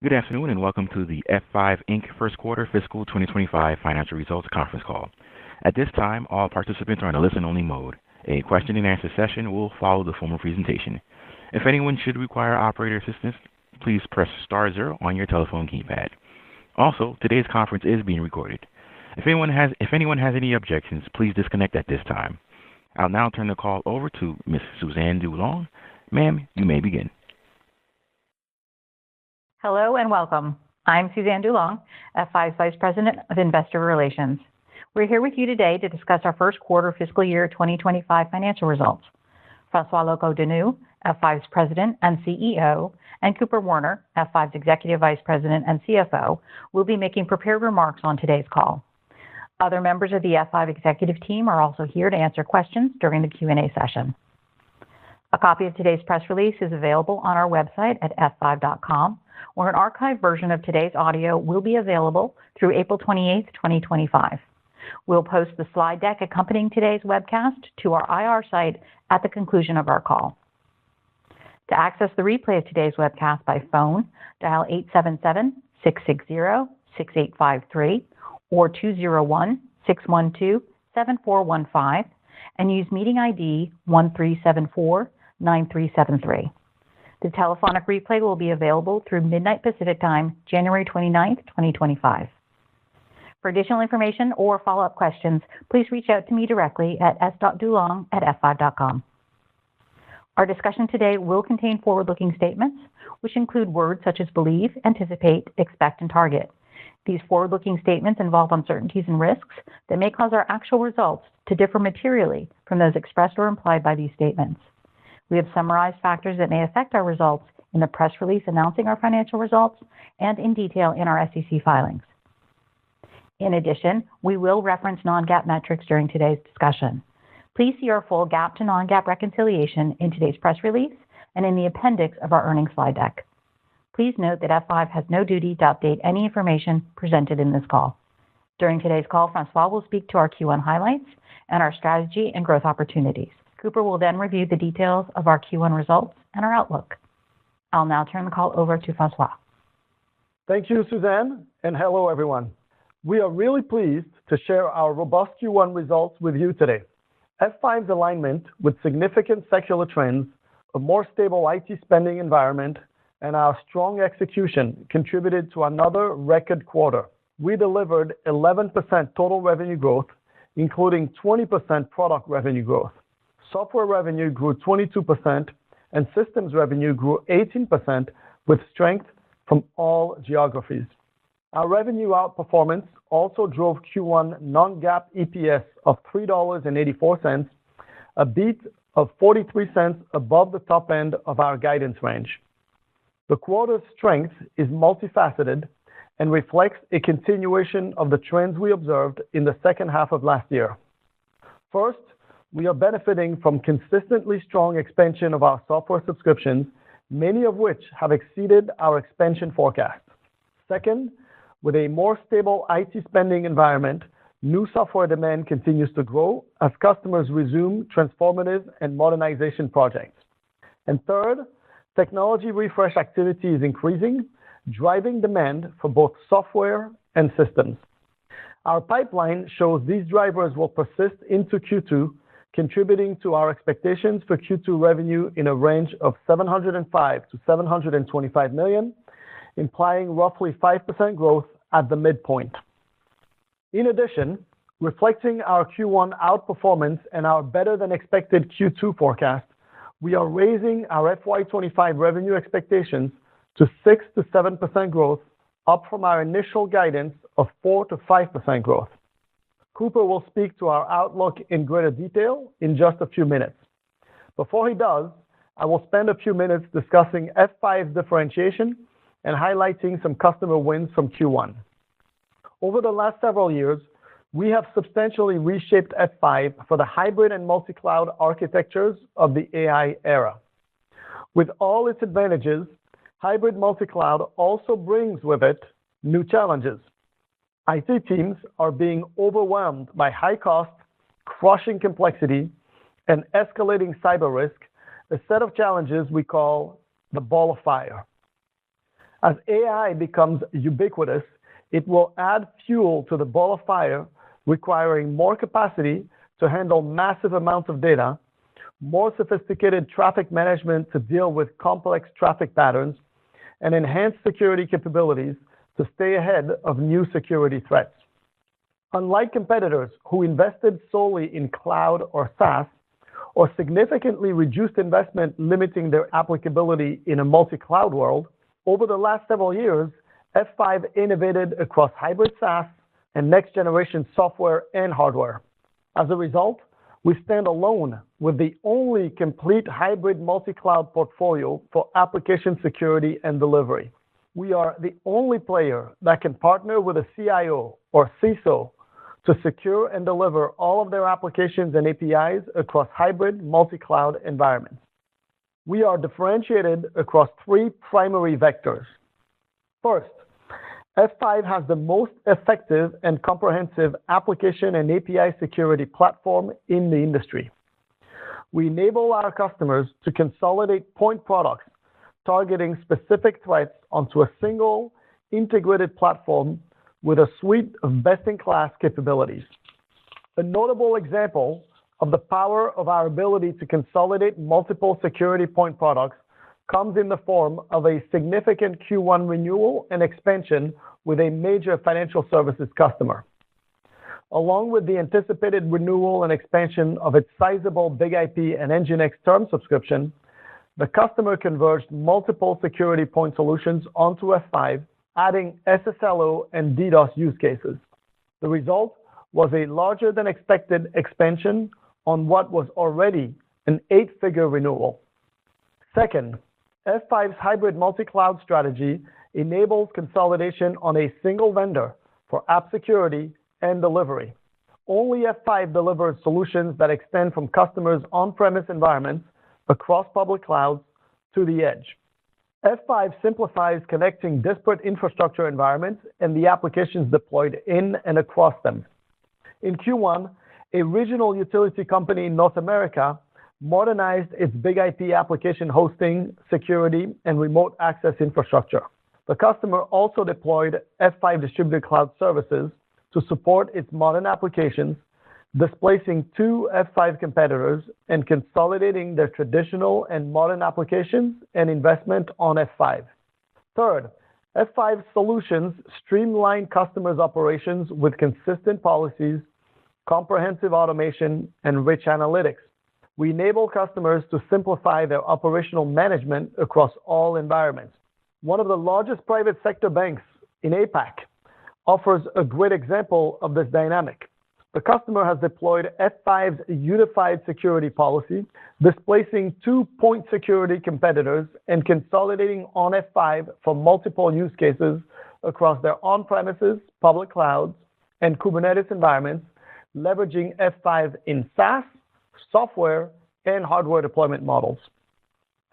Good afternoon and welcome to the F5 Inc. First Quarter Fiscal 2025 Financial Results Conference Call. At this time, all participants are in a listen-only mode. A question-and-answer session will follow the formal presentation. If anyone should require operator assistance, please press star zero on your telephone keypad. Also, today's conference is being recorded. If anyone has any objections, please disconnect at this time. I'll now turn the call over to Ms. Suzanne DuLong. Ma'am, you may begin. Hello and welcome. I'm Suzanne DuLong, F5's Vice President of Investor Relations. We're here with you today to discuss our first quarter fiscal year 2025 financial results. François Locoh-Donou, F5's President and CEO, and Cooper Werner, F5's Executive Vice President and CFO, will be making prepared remarks on today's call. Other members of the F5 executive team are also here to answer questions during the Q&A session. A copy of today's press release is available on our website at f5.com, where an archived version of today's audio will be available through April 28, 2025. We'll post the slide deck accompanying today's webcast to our IR site at the conclusion of our call. To access the replay of today's webcast by phone, dial 877-660-6853 or 201-612-7415 and use meeting ID 1374-9373. The telephonic replay will be available through midnight Pacific Time, January 29, 2025. For additional information or follow-up questions, please reach out to me directly at s.dulong@f5.com. Our discussion today will contain forward-looking statements, which include words such as believe, anticipate, expect, and target. These forward-looking statements involve uncertainties and risks that may cause our actual results to differ materially from those expressed or implied by these statements. We have summarized factors that may affect our results in the press release announcing our financial results and in detail in our SEC filings. In addition, we will reference non-GAAP metrics during today's discussion. Please see our full GAAP to non-GAAP reconciliation in today's press release and in the appendix of our earnings slide deck. Please note that F5 has no duty to update any information presented in this call. During today's call, François will speak to our Q1 highlights and our strategy and growth opportunities. Cooper will then review the details of our Q1 results and our outlook. I'll now turn the call over to François. Thank you, Suzanne, and hello, everyone. We are really pleased to share our robust Q1 results with you today. F5's alignment with significant secular trends, a more stable IT spending environment, and our strong execution contributed to another record quarter. We delivered 11% total revenue growth, including 20% product revenue growth. Software revenue grew 22%, and systems revenue grew 18% with strength from all geographies. Our revenue outperformance also drove Q1 non-GAAP EPS of $3.84, a beat of 43 cents above the top end of our guidance range. The quarter's strength is multifaceted and reflects a continuation of the trends we observed in the second half of last year. First, we are benefiting from consistently strong expansion of our software subscriptions, many of which have exceeded our expansion forecast. Second, with a more stable IT spending environment, new software demand continues to grow as customers resume transformative and modernization projects. And third, technology refresh activity is increasing, driving demand for both software and systems. Our pipeline shows these drivers will persist into Q2, contributing to our expectations for Q2 revenue in a range of $705 to $725 million, implying roughly 5% growth at the midpoint. In addition, reflecting our Q1 outperformance and our better-than-expected Q2 forecast, we are raising our FY25 revenue expectations to 6 to 7% growth, up from our initial guidance of 4 to 5% growth. Cooper will speak to our outlook in greater detail in just a few minutes. Before he does, I will spend a few minutes discussing F5's differentiation and highlighting some customer wins from Q1. Over the last several years, we have substantially reshaped F5 for the hybrid and multi-cloud architectures of the AI era. With all its advantages, hybrid multi-cloud also brings with it new challenges. IT teams are being overwhelmed by high cost, crushing complexity, and escalating cyber risk, a set of challenges we call the ball of fire. As AI becomes ubiquitous, it will add fuel to the ball of fire, requiring more capacity to handle massive amounts of data, more sophisticated traffic management to deal with complex traffic patterns, and enhanced security capabilities to stay ahead of new security threats. Unlike competitors who invested solely in cloud or SaaS, or significantly reduced investment limiting their applicability in a multi-cloud world, over the last several years, F5 innovated across hybrid SaaS and next-generation software and hardware. As a result, we stand alone with the only complete hybrid multi-cloud portfolio for application security and delivery. We are the only player that can partner with a CIO or CISO to secure and deliver all of their applications and APIs across hybrid multi-cloud environments. We are differentiated across three primary vectors. First, F5 has the most effective and comprehensive application and API security platform in the industry. We enable our customers to consolidate point products targeting specific threats onto a single integrated platform with a suite of best-in-class capabilities. A notable example of the power of our ability to consolidate multiple security point products comes in the form of a significant Q1 renewal and expansion with a major financial services customer. Along with the anticipated renewal and expansion of its sizable BIG-IP and NGINX term subscription, the customer converged multiple security point solutions onto F5, adding SSLO and DDoS use cases. The result was a larger than expected expansion on what was already an 8-figure renewal. Second, F5's hybrid multi-cloud strategy enables consolidation on a single vendor for app security and delivery. Only F5 delivers solutions that extend from customers' on-premise environments across public clouds to the edge. F5 simplifies connecting disparate infrastructure environments and the applications deployed in and across them. In Q1, a regional utility company in North America modernized its BIG-IP application hosting, security, and remote access infrastructure. The customer also deployed F5 Distributed Cloud Services to support its modern applications, displacing 2 F5 competitors and consolidating their traditional and modern applications and investment on F5. Third, F5 solutions streamline customers' operations with consistent policies, comprehensive automation, and rich analytics. We enable customers to simplify their operational management across all environments. One of the largest private sector banks in APAC offers a great example of this dynamic. The customer has deployed F5's unified security policy, displacing 2 point security competitors and consolidating on F5 for multiple use cases across their on-premises, public clouds, and Kubernetes environments, leveraging F5 in SaaS, software, and hardware deployment models.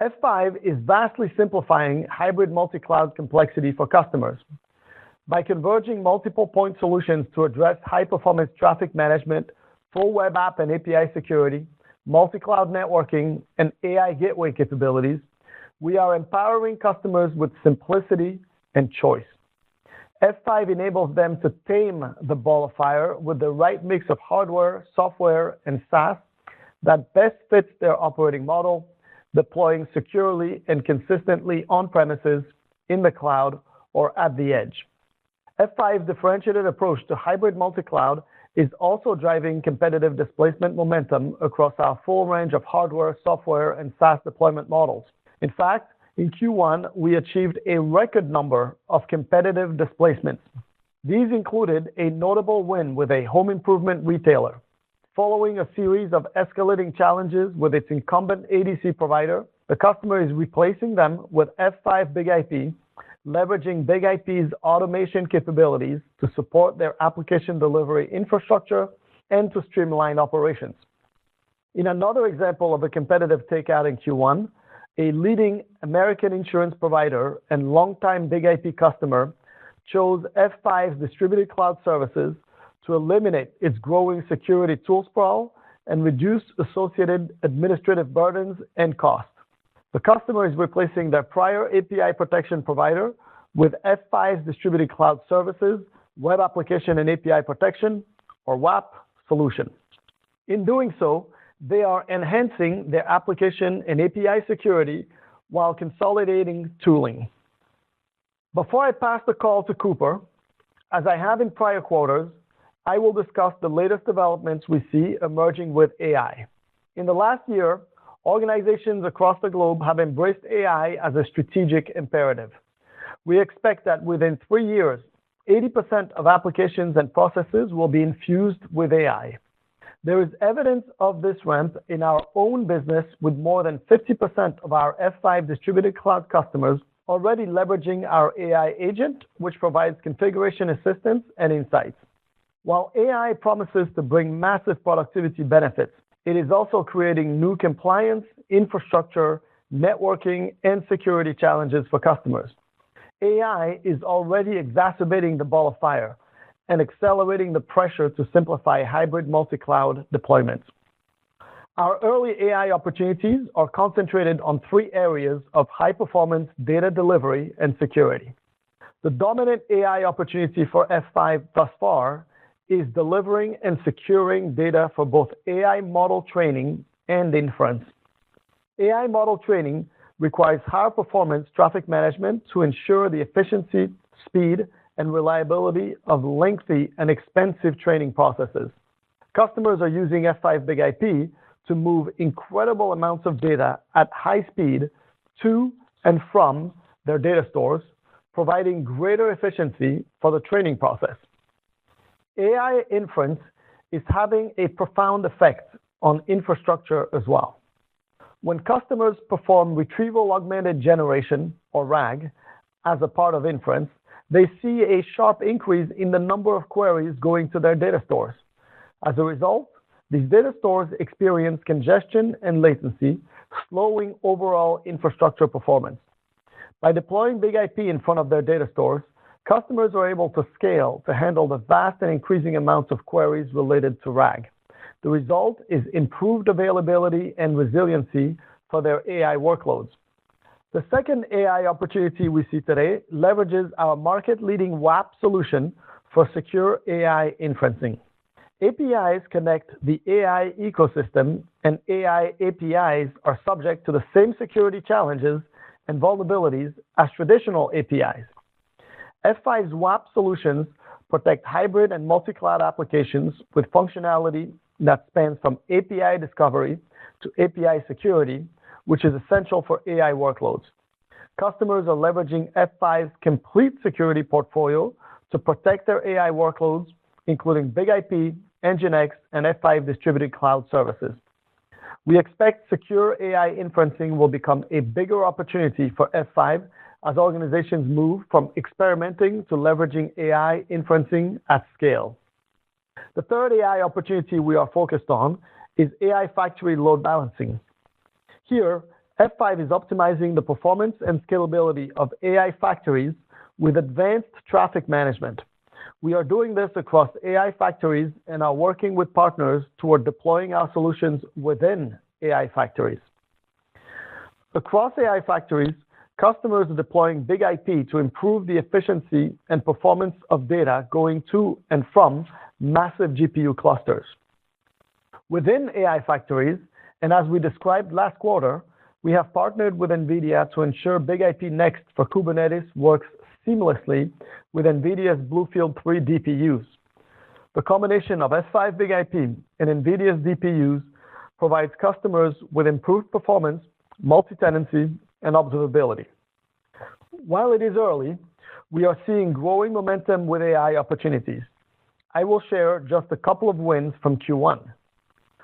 F5 is vastly simplifying hybrid multi-cloud complexity for customers. By converging multiple point solutions to address high-performance traffic management, full web app and API security, multi-cloud networking, and AI gateway capabilities, we are empowering customers with simplicity and choice. F5 enables them to tame the ball of fire with the right mix of hardware, software, and SaaS that best fits their operating model, deploying securely and consistently on-premises, in the cloud, or at the edge. F5's differentiated approach to hybrid multi-cloud is also driving competitive displacement momentum across our full range of hardware, software, and SaaS deployment models. In fact, in Q1, we achieved a record number of competitive displacements. These included a notable win with a home improvement retailer. Following a series of escalating challenges with its incumbent ADC provider, the customer is replacing them with F5 BIG-IP, leveraging BIG-IP's automation capabilities to support their application delivery infrastructure and to streamline operations. In another example of a competitive takeout in Q1, a leading American insurance provider and longtime BIG-IP customer chose F5's Distributed Cloud Services to eliminate its growing security tool sprawl and reduce associated administrative burdens and costs. The customer is replacing their prior API protection provider with F5's Distributed Cloud Services, Web Application and API Protection, or WAP, solution. In doing so, they are enhancing their application and API security while consolidating tooling. Before I pass the call to Cooper, as I have in prior quarters, I will discuss the latest developments we see emerging with AI. In the last year, organizations across the globe have embraced AI as a strategic imperative. We expect that within 3 years, 80% of applications and processes will be infused with AI. There is evidence of this ramp in our own business, with more than 50% of our F5 Distributed Cloud customers already leveraging our AI agent, which provides configuration assistance and insights. While AI promises to bring massive productivity benefits, it is also creating new compliance, infrastructure, networking, and security challenges for customers. AI is already exacerbating the ball of fire and accelerating the pressure to simplify hybrid multi-cloud deployments. Our early AI opportunities are concentrated on 3 areas of high-performance data delivery and security. The dominant AI opportunity for F5 thus far is delivering and securing data for both AI model training and inference. AI model training requires higher performance traffic management to ensure the efficiency, speed, and reliability of lengthy and expensive training processes. Customers are using F5 BIG-IP to move incredible amounts of data at high speed to and from their data stores, providing greater efficiency for the training process. AI inference is having a profound effect on infrastructure as well. When customers perform retrieval augmented generation, or RAG, as a part of inference, they see a sharp increase in the number of queries going to their data stores. As a result, these data stores experience congestion and latency, slowing overall infrastructure performance. By deploying BIG-IP in front of their data stores, customers are able to scale to handle the vast and increasing amounts of queries related to RAG. The result is improved availability and resiliency for their AI workloads. The second AI opportunity we see today leverages our market-leading WAP solution for secure AI inferencing. APIs connect the AI ecosystem, and AI APIs are subject to the same security challenges and vulnerabilities as traditional APIs. F5's WAP solutions protect hybrid and multi-cloud applications with functionality that spans from API discovery to API security, which is essential for AI workloads. Customers are leveraging F5's complete security portfolio to protect their AI workloads, including BIG-IP, NGINX, and F5 Distributed Cloud Services. We expect secure AI inferencing will become a bigger opportunity for F5 as organizations move from experimenting to leveraging AI inferencing at scale. The third AI opportunity we are focused on is AI factory load balancing. Here, F5 is optimizing the performance and scalability of AI factories with advanced traffic management. We are doing this across AI factories and are working with partners toward deploying our solutions within AI factories. Across AI factories, customers are deploying BIG-IP to improve the efficiency and performance of data going to and from massive GPU clusters. Within AI factories, and as we described last quarter, we have partnered with NVIDIA to ensure BIG-IP Next for Kubernetes works seamlessly with NVIDIA's BlueField-3 DPUs. The combination of F5 BIG-IP and NVIDIA's DPUs provides customers with improved performance, multi-tenancy, and observability. While it is early, we are seeing growing momentum with AI opportunities. I will share just a couple of wins from Q1.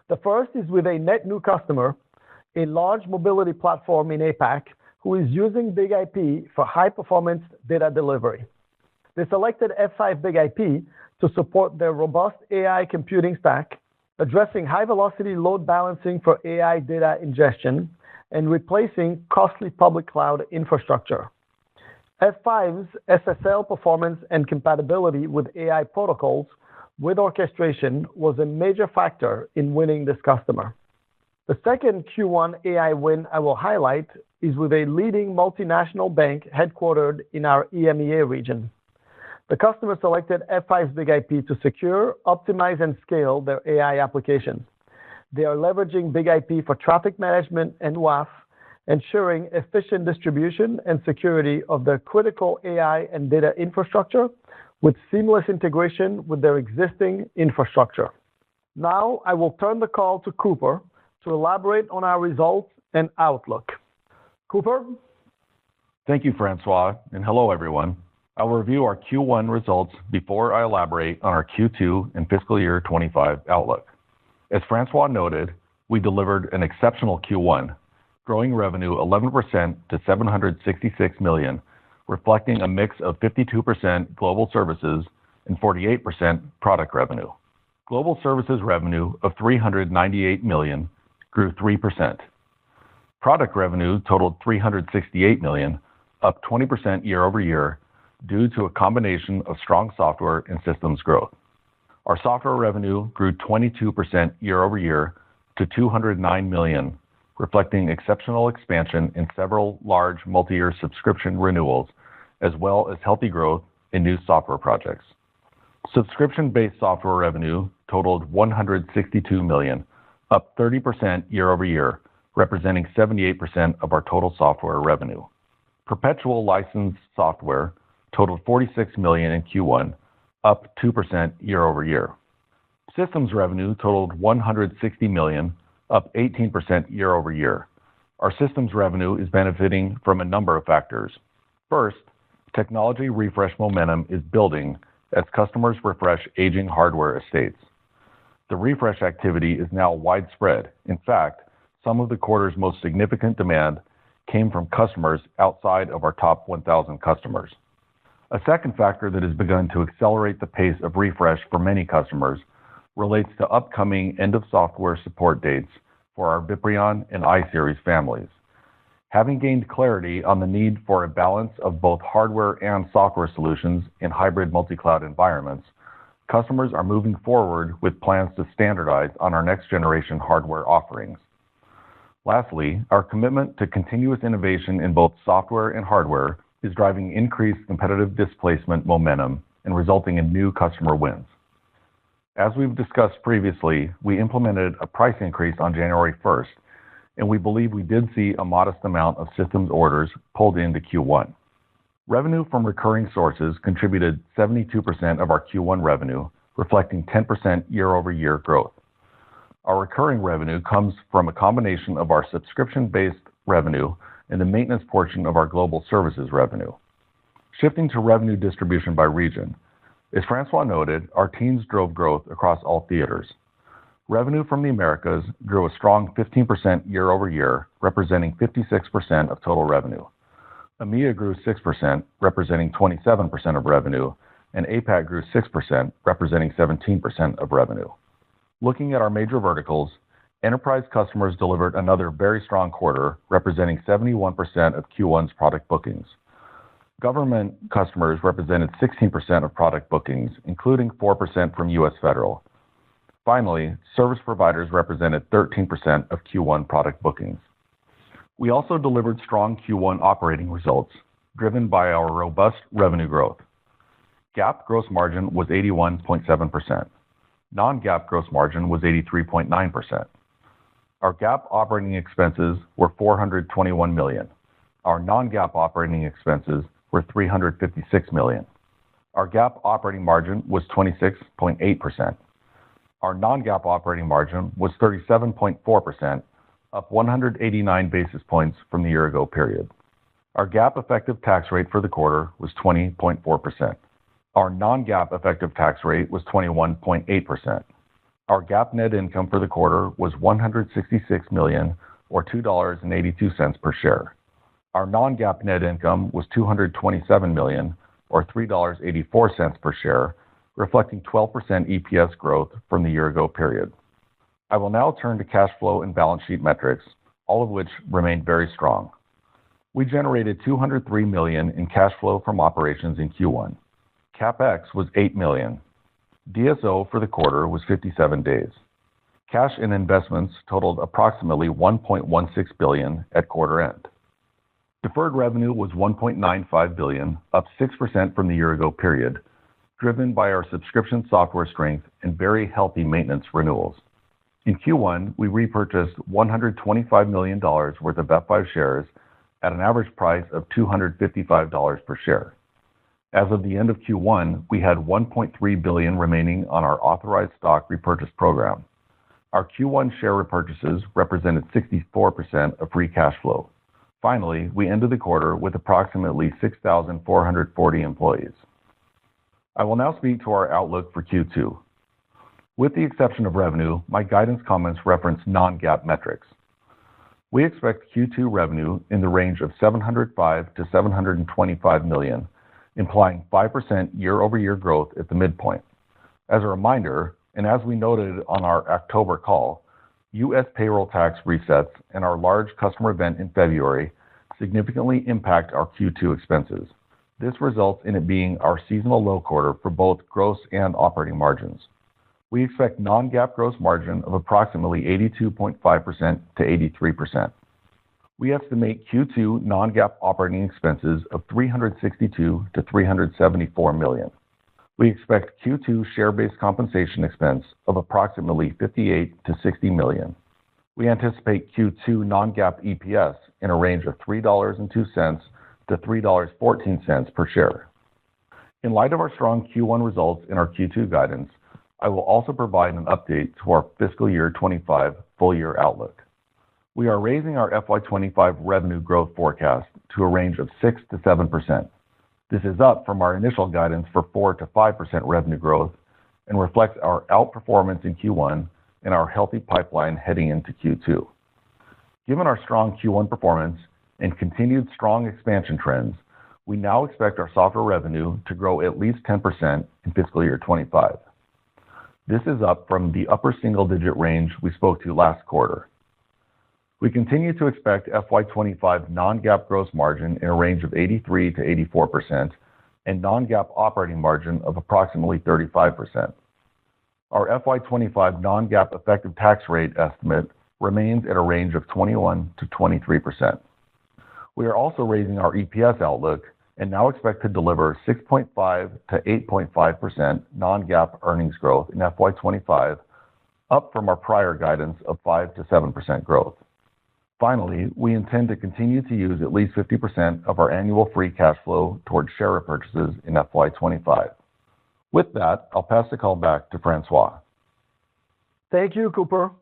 The first is with a net new customer, a large mobility platform in APAC, who is using BIG-IP for high-performance data delivery. They selected F5 BIG-IP to support their robust AI computing stack, addressing high-velocity load balancing for AI data ingestion, and replacing costly public cloud infrastructure. F5's SSL performance and compatibility with AI protocols with orchestration was a major factor in winning this customer. The second Q1 AI win I will highlight is with a leading multinational bank headquartered in our EMEA region. The customer selected F5's Big IP to secure, optimize, and scale their AI applications. They are leveraging Big IP for traffic management and WAF, ensuring efficient distribution and security of their critical AI and data infrastructure with seamless integration with their existing infrastructure. Now, I will turn the call to Cooper to elaborate on our results and outlook. Cooper? Thank you, Francois, and hello, everyone. I will review our Q1 results before I elaborate on our Q2 and fiscal year 25 outlook. As Francois noted, we delivered an exceptional Q1, growing revenue 11% to $766 million, reflecting a mix of 52% global services and 48% product revenue. Global services revenue of $398 million grew 3%. Product revenue totaled $368 million, up 20% year over year, due to a combination of strong software and systems growth. Our software revenue grew 22% year over year to $209 million, reflecting exceptional expansion in several large multi-year subscription renewals, as well as healthy growth in new software projects. Subscription-based software revenue totaled $162 million, up 30% year over year, representing 78% of our total software revenue. Perpetual licensed software totaled $46 million in Q1, up 2% year over year. Systems revenue totaled $160 million, up 18% year over year. Our systems revenue is benefiting from a number of factors. First, technology refresh momentum is building as customers refresh aging hardware estates. The refresh activity is now widespread. In fact, some of the quarter's most significant demand came from customers outside of our top 1,000 customers. A second factor that has begun to accelerate the pace of refresh for many customers relates to upcoming end-of-software support dates for our Viprion and iSeries families. Having gained clarity on the need for a balance of both hardware and software solutions in hybrid multi-cloud environments, customers are moving forward with plans to standardize on our next-generation hardware offerings. Lastly, our commitment to continuous innovation in both software and hardware is driving increased competitive displacement momentum and resulting in new customer wins. As we've discussed previously, we implemented a price increase on January 1st, and we believe we did see a modest amount of systems orders pulled into Q1. Revenue from recurring sources contributed 72% of our Q1 revenue, reflecting 10% year-over-year growth. Our recurring revenue comes from a combination of our subscription-based revenue and the maintenance portion of our global services revenue. Shifting to revenue distribution by region, as Francois noted, our teams drove growth across all theaters. Revenue from the Americas grew a strong 15% year over year, representing 56% of total revenue. EMEA grew 6%, representing 27% of revenue, and APAC grew 6%, representing 17% of revenue. Looking at our major verticals, enterprise customers delivered another very strong quarter, representing 71% of Q1's product bookings. Government customers represented 16% of product bookings, including 4% from U.S. federal. Finally, service providers represented 13% of Q1 product bookings. We also delivered strong Q1 operating results, driven by our robust revenue growth. GAAP gross margin was 81.7%. Non-GAAP gross margin was 83.9%. Our GAAP operating expenses were $421 million. Our non-GAAP operating expenses were $356 million. Our GAAP operating margin was 26.8%. Our non-GAAP operating margin was 37.4%, up 189 basis points from the year-ago period. Our GAAP effective tax rate for the quarter was 20.4%. Our non-GAAP effective tax rate was 21.8%. Our GAAP net income for the quarter was $166 million, or $2.82 per share. Our non-GAAP net income was $227 million, or $3.84 per share, reflecting 12% EPS growth from the year-ago period. I will now turn to cash flow and balance sheet metrics, all of which remained very strong. We generated $203 million in cash flow from operations in Q1. CapEx was $8 million. DSO for the quarter was 57 days. Cash and investments totaled approximately $1.16 billion at quarter end. Deferred revenue was $1.95 billion, up 6% from the year-ago period, driven by our subscription software strength and very healthy maintenance renewals. In Q1, we repurchased $125 million worth of F5 shares at an average price of $255 per share. As of the end of Q1, we had $1.3 billion remaining on our authorized stock repurchase program. Our Q1 share repurchases represented 64% of free cash flow. Finally, we ended the quarter with approximately 6,440 employees. I will now speak to our outlook for Q2. With the exception of revenue, my guidance comments reference non-GAAP metrics. We expect Q2 revenue in the range of $705 to $725 million, implying 5% year-over-year growth at the midpoint. As a reminder, and as we noted on our October call, U.S. payroll tax resets and our large customer event in February significantly impact our Q2 expenses. This results in it being our seasonal low quarter for both gross and operating margins. We expect non-GAAP gross margin of approximately 82.5% to 83%. We estimate Q2 non-GAAP operating expenses of $362 to $374 million. We expect Q2 share-based compensation expense of approximately $58 to $60 million. We anticipate Q2 non-GAAP EPS in a range of $3.02 to $3.14 per share. In light of our strong Q1 results and our Q2 guidance, I will also provide an update to our fiscal year 25 full-year outlook. We are raising our FY25 revenue growth forecast to a range of 6 to 7%. This is up from our initial guidance for 4 to 5% revenue growth and reflects our outperformance in Q1 and our healthy pipeline heading into Q2. Given our strong Q1 performance and continued strong expansion trends, we now expect our software revenue to grow at least 10% in fiscal year 25. This is up from the upper single-digit range we spoke to last quarter. We continue to expect FY25 non-GAAP gross margin in a range of 83 to 84% and non-GAAP operating margin of approximately 35%. Our FY25 non-GAAP effective tax rate estimate remains at a range of 21 to 23%. We are also raising our EPS outlook and now expect to deliver 6.5 to 8.5% non-GAAP earnings growth in FY25, up from our prior guidance of 5 to 7% growth. Finally, we intend to continue to use at least 50% of our annual free cash flow towards share repurchases in FY25. With that, I'll pass the call back to Francois. Thank you, Cooper.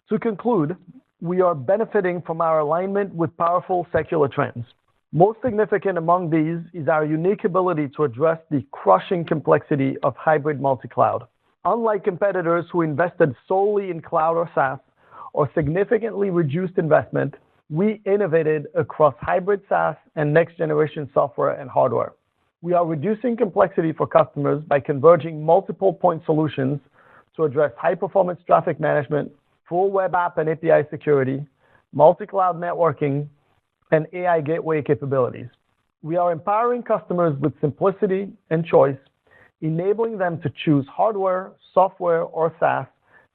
To conclude, we are benefiting from our alignment with powerful secular trends. Most significant among these is our unique ability to address the crushing complexity of hybrid multi-cloud. Unlike competitors who invested solely in cloud or SaaS, or significantly reduced investment, we innovated across hybrid SaaS and next-generation software and hardware. We are reducing complexity for customers by converging multiple point solutions to address high-performance traffic management, full web app and API security, multi-cloud networking, and AI gateway capabilities. We are empowering customers with simplicity and choice, enabling them to choose hardware, software, or SaaS,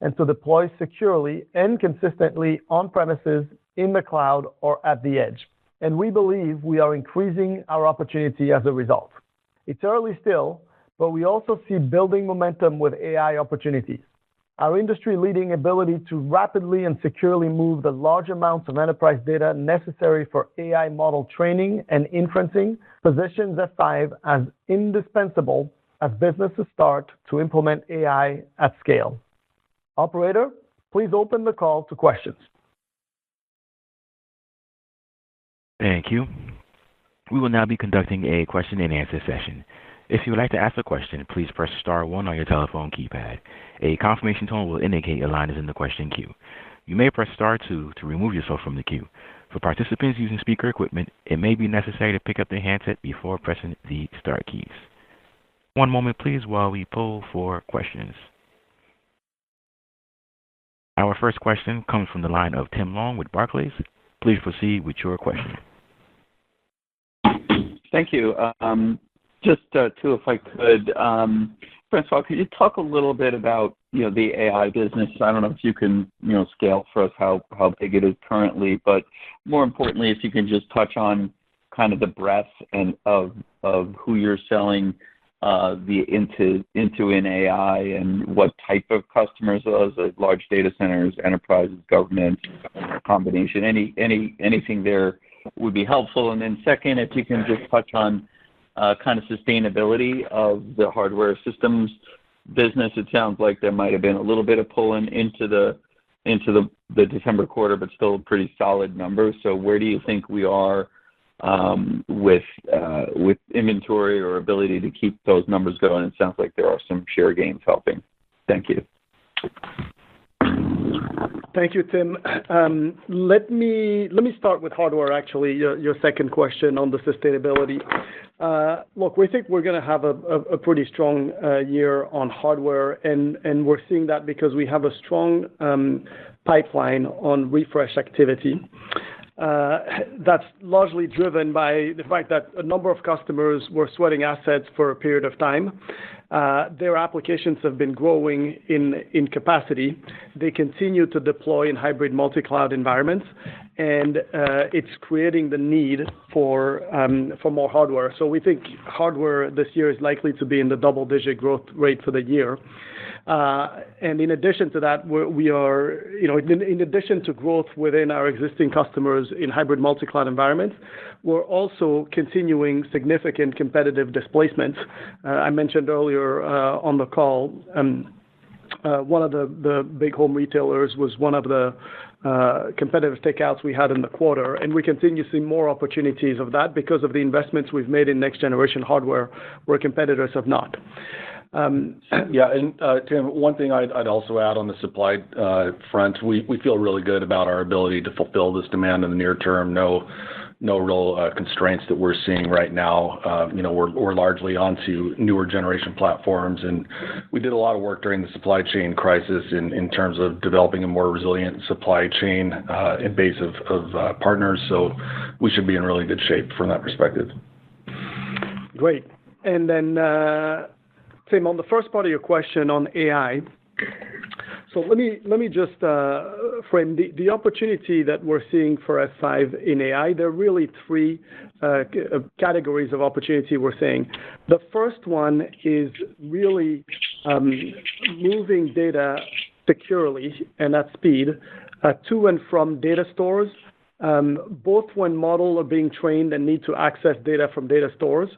and to deploy securely and consistently on premises, in the cloud, or at the edge. And we believe we are increasing our opportunity as a result. It's early still, but we also see building momentum with AI opportunities. Our industry-leading ability to rapidly and securely move the large amounts of enterprise data necessary for AI model training and inferencing positions F5 as indispensable as businesses start to implement AI at scale. Operator, please open the call to questions. Thank you. We will now be conducting a question-and-answer session. If you would like to ask a question, please press star 1 on your telephone keypad. A confirmation tone will indicate your line is in the question queue. You may press star 2 to remove yourself from the queue. For participants using speaker equipment, it may be necessary to pick up the handset before pressing the star keys. One moment, please, while we poll for questions. Our first question comes from the line of Tim Long with Barclays. Please proceed with your question. Thank you. Just two, if I could. Francois, could you talk a little bit about the AI business? I don't know if you can scale for us how big it is currently, but more importantly, if you can just touch on kind of the breadth and of who you're selling into in AI and what type of customers those, large data centers, enterprises, government, combination, anything there would be helpful. And then second, if you can just touch on kind of sustainability of the hardware systems business. It sounds like there might have been a little bit of pulling into the December quarter, but still a pretty solid number. So where do you think we are with inventory or ability to keep those numbers going? It sounds like there are some share gains helping. Thank you. Thank you, Tim. Let me start with hardware. Actually, your second question on the sustainability. Look, we think we're going to have a pretty strong year on hardware, and we're seeing that because we have a strong pipeline on refresh activity. That's largely driven by the fact that a number of customers were sweating assets for a period of time. Their applications have been growing in capacity. They continue to deploy in hybrid multi-cloud environments, and it's creating the need for more hardware. So we think hardware this year is likely to be in the double-digit growth rate for the year. And in addition to that, we are, in addition to growth within our existing customers in hybrid multi-cloud environments, we're also continuing significant competitive displacements. I mentioned earlier on the call, one of the big home retailers was one of the competitive takeouts we had in the quarter, and we continue to see more opportunities of that because of the investments we've made in next-generation hardware where competitors have not. Yeah, and Tim, one thing I'd also add on the supply front, we feel really good about our ability to fulfill this demand in the near term. No real constraints that we're seeing right now. We're largely onto newer generation platforms, and we did a lot of work during the supply chain crisis in terms of developing a more resilient supply chain and base of partners. So we should be in really good shape from that perspective. Great. And then, Tim, on the first part of your question on AI, so let me just frame the opportunity that we're seeing for F5 in AI. There are really three categories of opportunity we're seeing. The first one is really moving data securely and at speed to and from data stores, both when models are being trained and need to access data from data stores,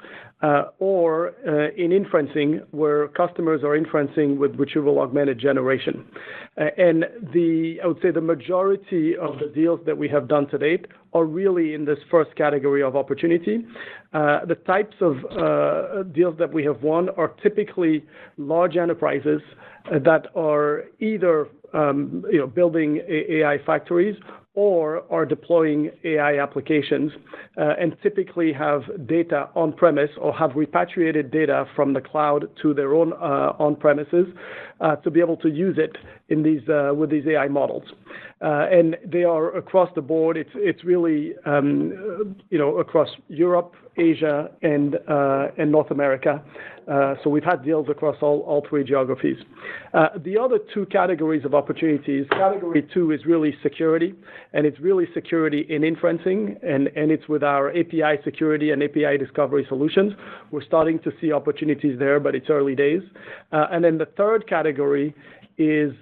or in inferencing, where customers are inferencing with retrieval augmented generation. And I would say the majority of the deals that we have done to date are really in this first category of opportunity. The types of deals that we have won are typically large enterprises that are either building AI factories or are deploying AI applications, and typically have data on-premise or have repatriated data from the cloud to their own on-premises to be able to use it in with these AI models. And they are across the board. It's really across Europe, Asia, and North America. So we've had deals across all three geographies. The other two categories of opportunities, category two is really security, and it's really security in inferencing, and it's with our API security and API discovery solutions. We're starting to see opportunities there, but it's early days. And then the third category is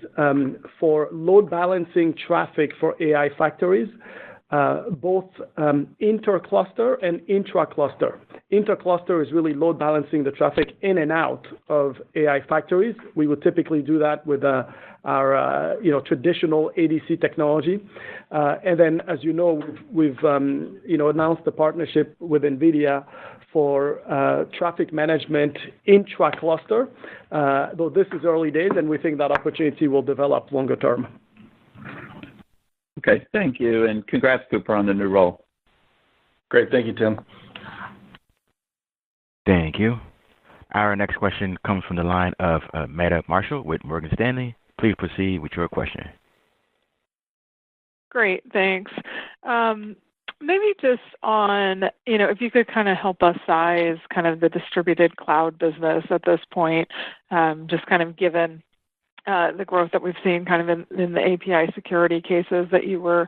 for load balancing traffic for AI factories, both inter-cluster and intra-cluster. Inter-cluster is really load balancing the traffic in and out of AI factories. We would typically do that with our traditional ADC technology. And then, as you know, we've announced a partnership with NVIDIA for traffic management intra-cluster, though this is early days, and we think that opportunity will develop longer term. Okay, thank you, and congrats, Cooper, on the new role. Great, thank you, Tim. Thank you. Our next question comes from the line of Meta Marshall with Morgan Stanley. Please proceed with your question. Great, thanks. Maybe just on, if you could kind of help us size kind of the distributed cloud business at this point, just kind of given the growth that we've seen kind of in the API security cases that you were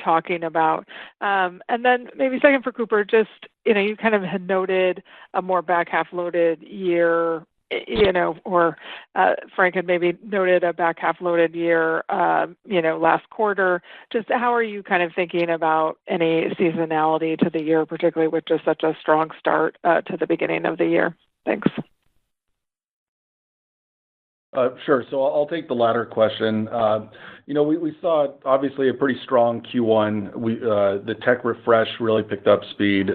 talking about. And then maybe second for Cooper, just, you kind of had noted a more back half loaded year, or Frank had maybe noted a back half loaded year, last quarter. Just how are you kind of thinking about any seasonality to the year, particularly with just such a strong start to the beginning of the year? Thanks. Sure. So I'll take the latter question. We saw obviously a pretty strong Q1. The tech refresh really picked up speed,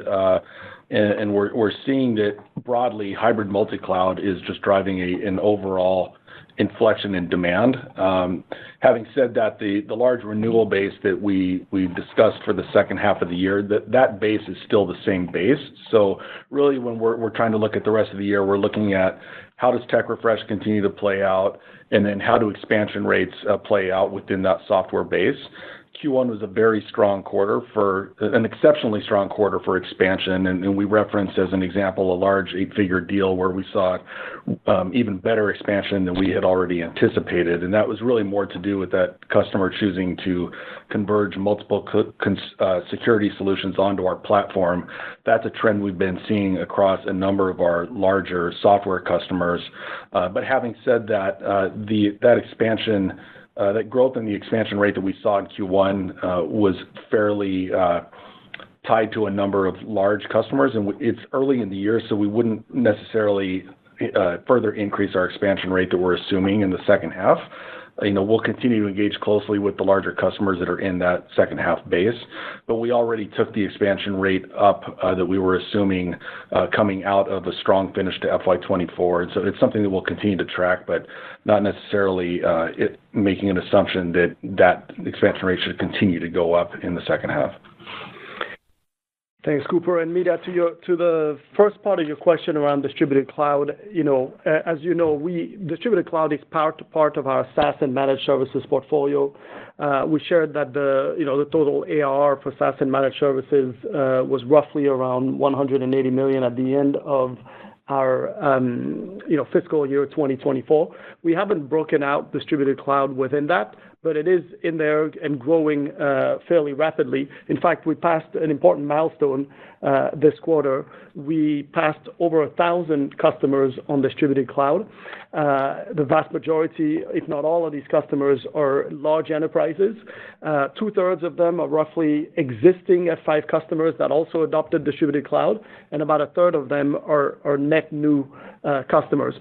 and we're seeing that broadly hybrid multi-cloud is just driving an overall inflection in demand. Having said that, the large renewal base that we discussed for the second half of the year, that base is still the same base. So really, when we're trying to look at the rest of the year, we're looking at how does tech refresh continue to play out, and then how do expansion rates play out within that software base. Q1 was a very strong quarter an exceptionally strong quarter for expansion, and we referenced as an example a large 8-figure deal where we saw even better expansion than we had already anticipated, and that was really more to do with that customer choosing to converge multiple security solutions onto our platform. That's a trend we've been seeing across a number of our larger software customers. But having said that, that expansion. That growth in the expansion rate that we saw in Q1 was fairly tied to a number of large customers, and it's early in the year, so we wouldn't necessarily further increase our expansion rate that we're assuming in the second half. We'll continue to engage closely with the larger customers that are in that second half base, but we already took the expansion rate up that we were assuming coming out of a strong finish to FY24. And so it's something that we'll continue to track, but not necessarily making an assumption that expansion rate should continue to go up in the second half. Thanks, Cooper. And Meta, to the first part of your question around distributed cloud, as you know, distributed cloud is part of our SaaS and managed services portfolio. We shared that the total ARR for SaaS and managed services was roughly around $180 million at the end of our fiscal year 2024. We haven't broken out distributed cloud within that, but it is in there and growing fairly rapidly. In fact, we passed an important milestone this quarter. We passed over 1,000 customers on distributed cloud. The vast majority, if not all of these customers, are large enterprises. 2/3 of them are roughly existing F5 customers that also adopted distributed cloud, and about 1/3 of them are net new customers.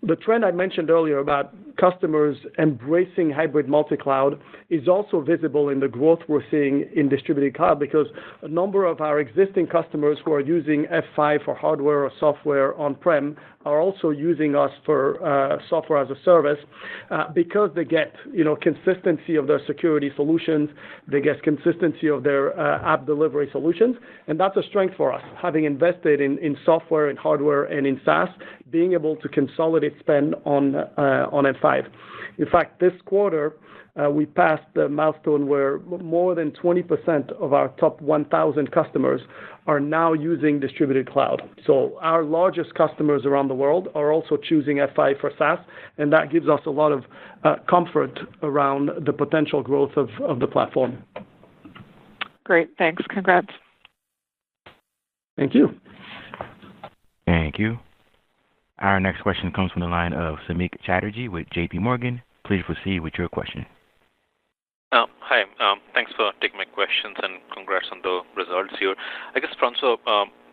The trend I mentioned earlier about customers embracing hybrid multi-cloud is also visible in the growth we're seeing in distributed cloud, because a number of our existing customers who are using F5 for hardware or software on-prem are also using us for software as a service because they get consistency of their security solutions, they get consistency of their app delivery solutions, and that's a strength for us. Having invested in software and hardware and in SaaS, being able to consolidate spend on F5. In fact, this quarter, we passed the milestone where more than 20% of our top 1,000 customers are now using distributed cloud. So our largest customers around the world are also choosing F5 for SaaS, and that gives us a lot of comfort around the potential growth of the platform. Great. Thanks. Congrats. Thank you. Thank you. Our next question comes from the line of Samik Chatterjee with JP Morgan. Please proceed with your question. Hi. Thanks for taking my questions and congrats on the results here. I guess, Francois,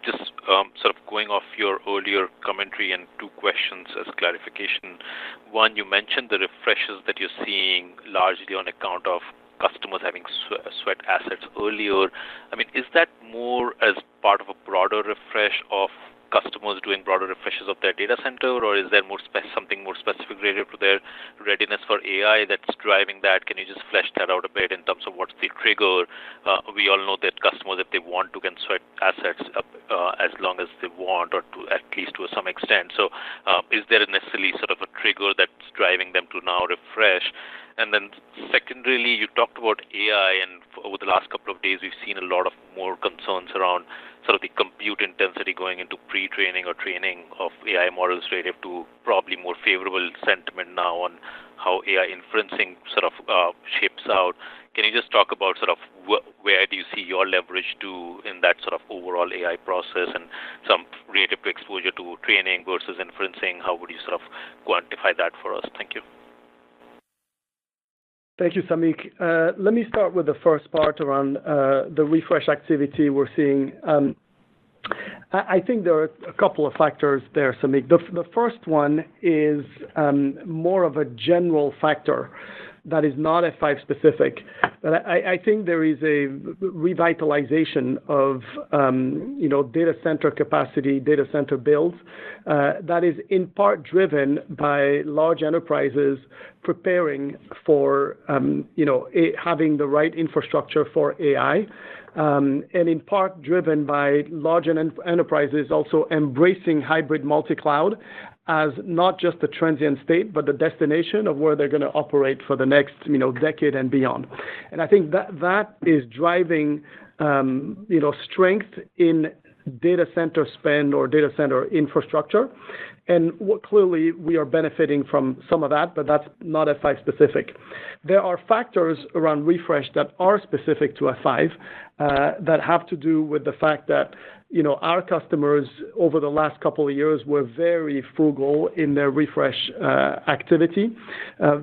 just sort of going off your earlier commentary and two questions as clarification. One, you mentioned the refreshes that you're seeing largely on account of customers having sweat assets earlier. I mean, is that more as part of a broader refresh of customers doing broader refreshes of their data center, or is there something more specific related to their readiness for AI that's driving that? Can you just flesh that out a bit in terms of what's the trigger? We all know that customers, if they want to, can sweat assets as long as they want, or to at least to some extent. So is there necessarily sort of a trigger that's driving them to now refresh? And then secondarily, you talked about AI, and over the last couple of days, we've seen a lot of more concerns around sort of the compute intensity going into pre-training or training of AI models relative to probably more favorable sentiment now on how AI inferencing sort of shapes out. Can you just talk about sort of where do you see your leverage to in that sort of overall AI process and some relative to exposure to training versus inferencing? How would you sort of quantify that for us? Thank you. Thank you, Samik. Let me start with the first part around the refresh activity we're seeing. I think there are a couple of factors there, Samik. The first one is more of a general factor that is not F5 specific. But I think there is a revitalization of data center capacity, data center builds that is in part driven by large enterprises preparing for having the right infrastructure for AI. And in part driven by large enterprises also embracing hybrid multi-cloud as not just a transient state, but the destination of where they're going to operate for the next decade and beyond. And I think that is driving strength in data center spend or data center infrastructure. And clearly, we are benefiting from some of that, but that's not F5 specific. There are factors around refresh that are specific to F5 that have to do with the fact that our customers over the last couple of years were very frugal in their refresh activity,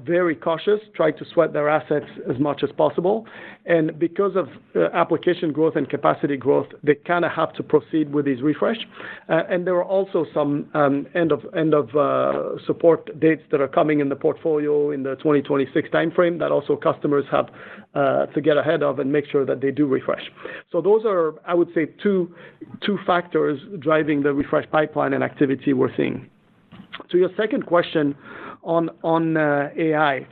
very cautious, tried to sweat their assets as much as possible. And because of application growth and capacity growth, they kind of have to proceed with these refresh. And there are also some end of support dates that are coming in the portfolio in the 2026 timeframe that also customers have to get ahead of and make sure that they do refresh. So those are, I would say, two factors driving the refresh pipeline and activity we're seeing. To your second question on AI,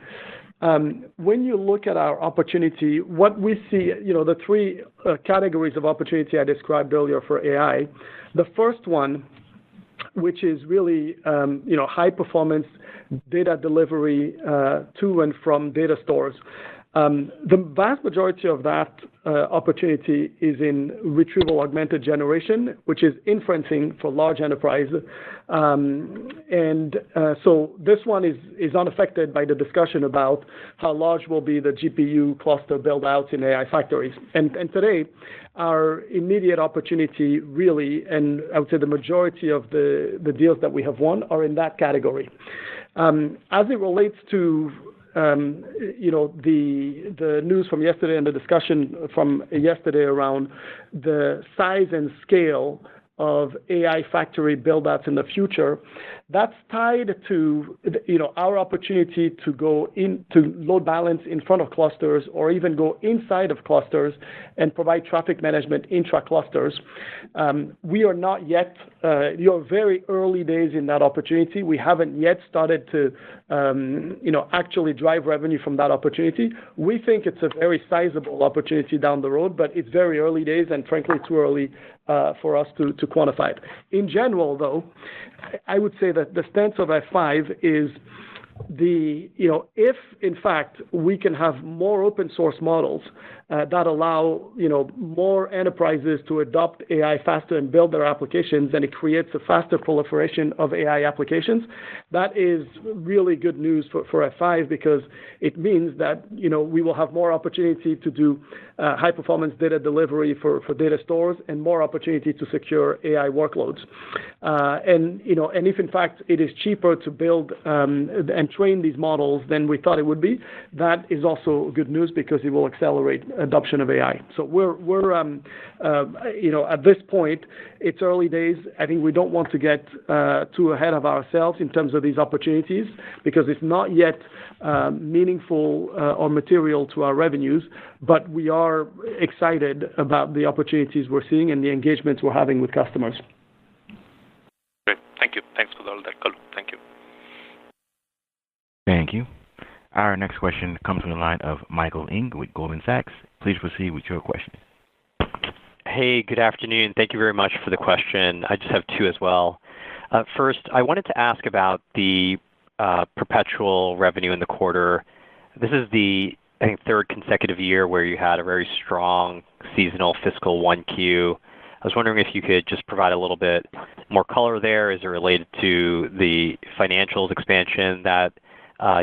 when you look at our opportunity, what we see, the three categories of opportunity I described earlier for AI, the first one, which is really high performance data delivery to and from data stores. The vast majority of that opportunity is in retrieval augmented generation, which is inferencing for large enterprise. So this one is unaffected by the discussion about how large will be the GPU cluster build outs in AI factories. And today, our immediate opportunity really, and I would say the majority of the deals that we have won are in that category. As it relates to the news from yesterday and the discussion from yesterday around the size and scale of AI factory build-outs in the future, that's tied to our opportunity to go into load balance in front of clusters or even go inside of clusters and provide traffic management intra-clusters. We are not yet, you're very early days in that opportunity. We haven't yet started to actually drive revenue from that opportunity. We think it's a very sizable opportunity down the road, but it's very early days and frankly too early for us to quantify it. In general, though, I would say that the stance of F5 is if in fact we can have more open source models that allow more enterprises to adopt AI faster and build their applications, and it creates a faster proliferation of AI applications. That is really good news for F5 because it means that we will have more opportunity to do high performance data delivery for data stores and more opportunity to secure AI workloads. And if in fact it is cheaper to build and train these models than we thought it would be, that is also good news because it will accelerate adoption of AI. So we're at this point, it's early days. I think we don't want to get too ahead of ourselves in terms of these opportunities because it's not yet meaningful or material to our revenues, but we are excited about the opportunities we're seeing and the engagements we're having with customers. Great. Thank you. Thanks for all that color. Thank you. Thank you. Our next question comes from the line of Michael Ng with Goldman Sachs. Please proceed with your question. Hey, good afternoon. Thank you very much for the question. I just have two as well. First, I wanted to ask about the perpetual revenue in the quarter. This is the, I think, third consecutive year where you had a very strong seasonal fiscal 1Q. I was wondering if you could just provide a little bit more color there. Is it related to the financials expansion that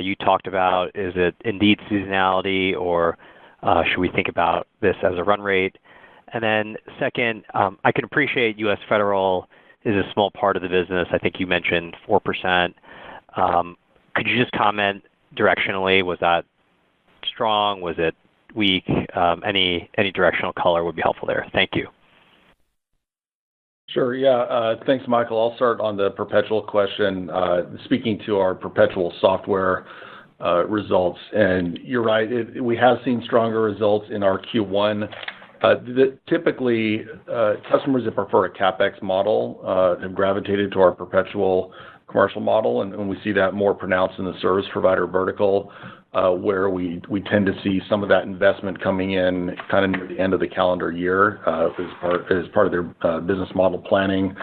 you talked about. Is it indeed seasonality, or should we think about this as a run rate? And then second, I can appreciate U.S. federal is a small part of the business. I think you mentioned 4%. Could you just comment directionally? Was that strong? Was it weak? Any directional color would be helpful there. Thank you. Sure. Yeah. Thanks, Michael. I'll start on the perpetual question, speaking to our perpetual software results. And you're right, we have seen stronger results in our Q1. Typically, customers that prefer a CapEx model have gravitated to our perpetual commercial model, and we see that more pronounced in the service provider vertical, where we tend to see some of that investment coming in kind of near the end of the calendar year as part of their business model planning.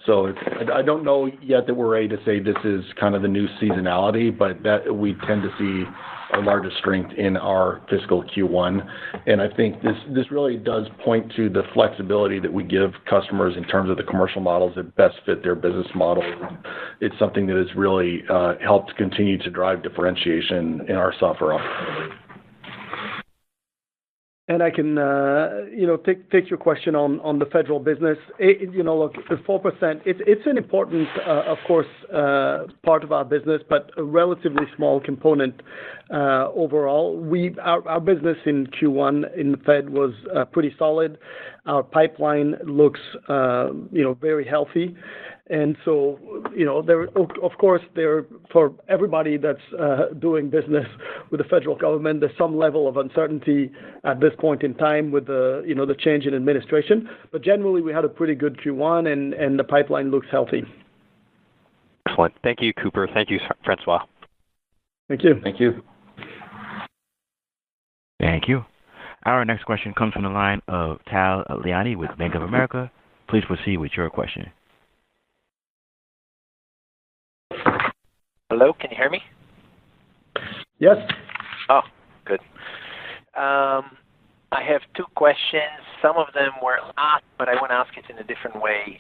So I don't know yet that we're ready to say this is kind of the new seasonality, but that we tend to see our largest strength in our fiscal Q1. And I think this really does point to the flexibility that we give customers in terms of the commercial models that best fit their business model. It's something that has really helped continue to drive differentiation in our software opportunity. And I can, take your question on the federal business. Look, the 4%, it's an important, of course, part of our business, but a relatively small component overall. Our business in Q1 in the Fed was pretty solid. Our pipeline looks, very healthy. And so, for everybody that's doing business with the federal government, there's some level of uncertainty at this point in time with the change in administration. But generally, we had a pretty good Q1, and the pipeline looks healthy. Excellent. Thank you, Cooper. Thank you, Francois. Thank you. Thank you. Thank you. Our next question comes from the line of Tal Liani with Bank of America. Please proceed with your question. Hello, can you hear me? Yes. Oh, good. I have two questions. Some of them were asked, but I want to ask it in a different way.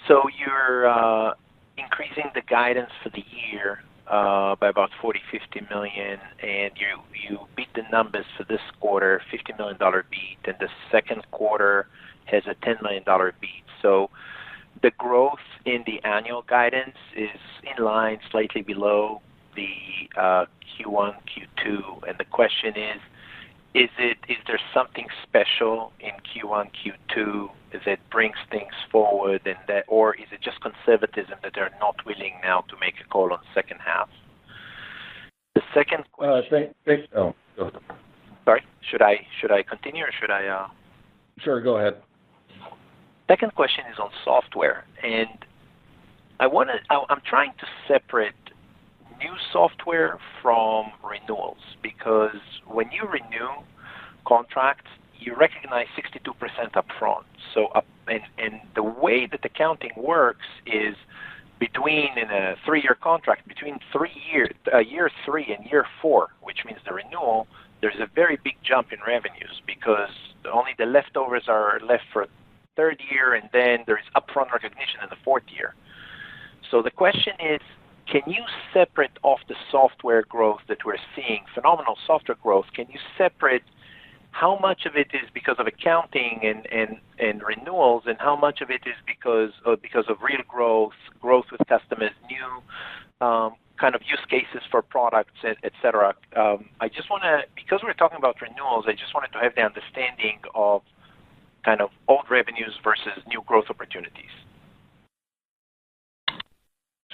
So you're increasing the guidance for the year by about $40-50 million, and you beat the numbers for this quarter, $50 million beat, and the second quarter has a $10 million beat. So the growth in the annual guidance is in line, slightly below the Q1, Q2, and the question is there something special in Q1, Q2 that brings things forward, or is it just conservatism that they're not willing now to make a call on the second half? The second question. Go ahead. Sorry, should I continue or should I? Sure, go ahead. Second question is on software, and I'm trying to separate new software from renewals, because when you renew contracts, you recognize 62% upfront. So, and the way that accounting works is in a 3-year contract, between year 3 and year 4, which means the renewal, there's a very big jump in revenues because only the leftovers are left for third year, and then there's upfront recognition in the fourth year. So the question is, can you separate off the software growth that we're seeing, phenomenal software growth, can you separate how much of it is because of accounting and renewals, and how much of it is because of real growth with customers, new kind of use cases for products, et cetera. I just want to, because we're talking about renewals, I just wanted to have the understanding of kind of old revenues versus new growth opportunities.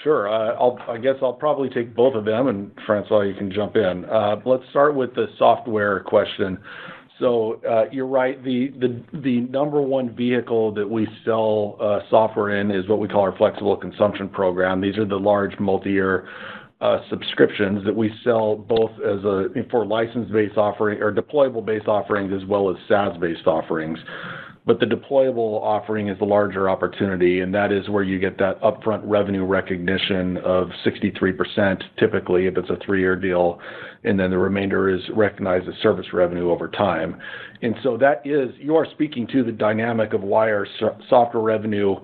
Sure. I guess I'll probably take both of them, and Francois, you can jump in. Let's start with the software question. So you're right. The number one vehicle that we sell software in is what we call our flexible consumption program. These are the large multi-year subscriptions that we sell both for license-based offering or deployable-based offerings as well as SaaS-based offerings. But the deployable offering is the larger opportunity, and that is where you get that upfront revenue recognition of 63% typically if it's a 3-year deal, and then the remainder is recognized as service revenue over time. And so you are speaking to the dynamic of why our software revenue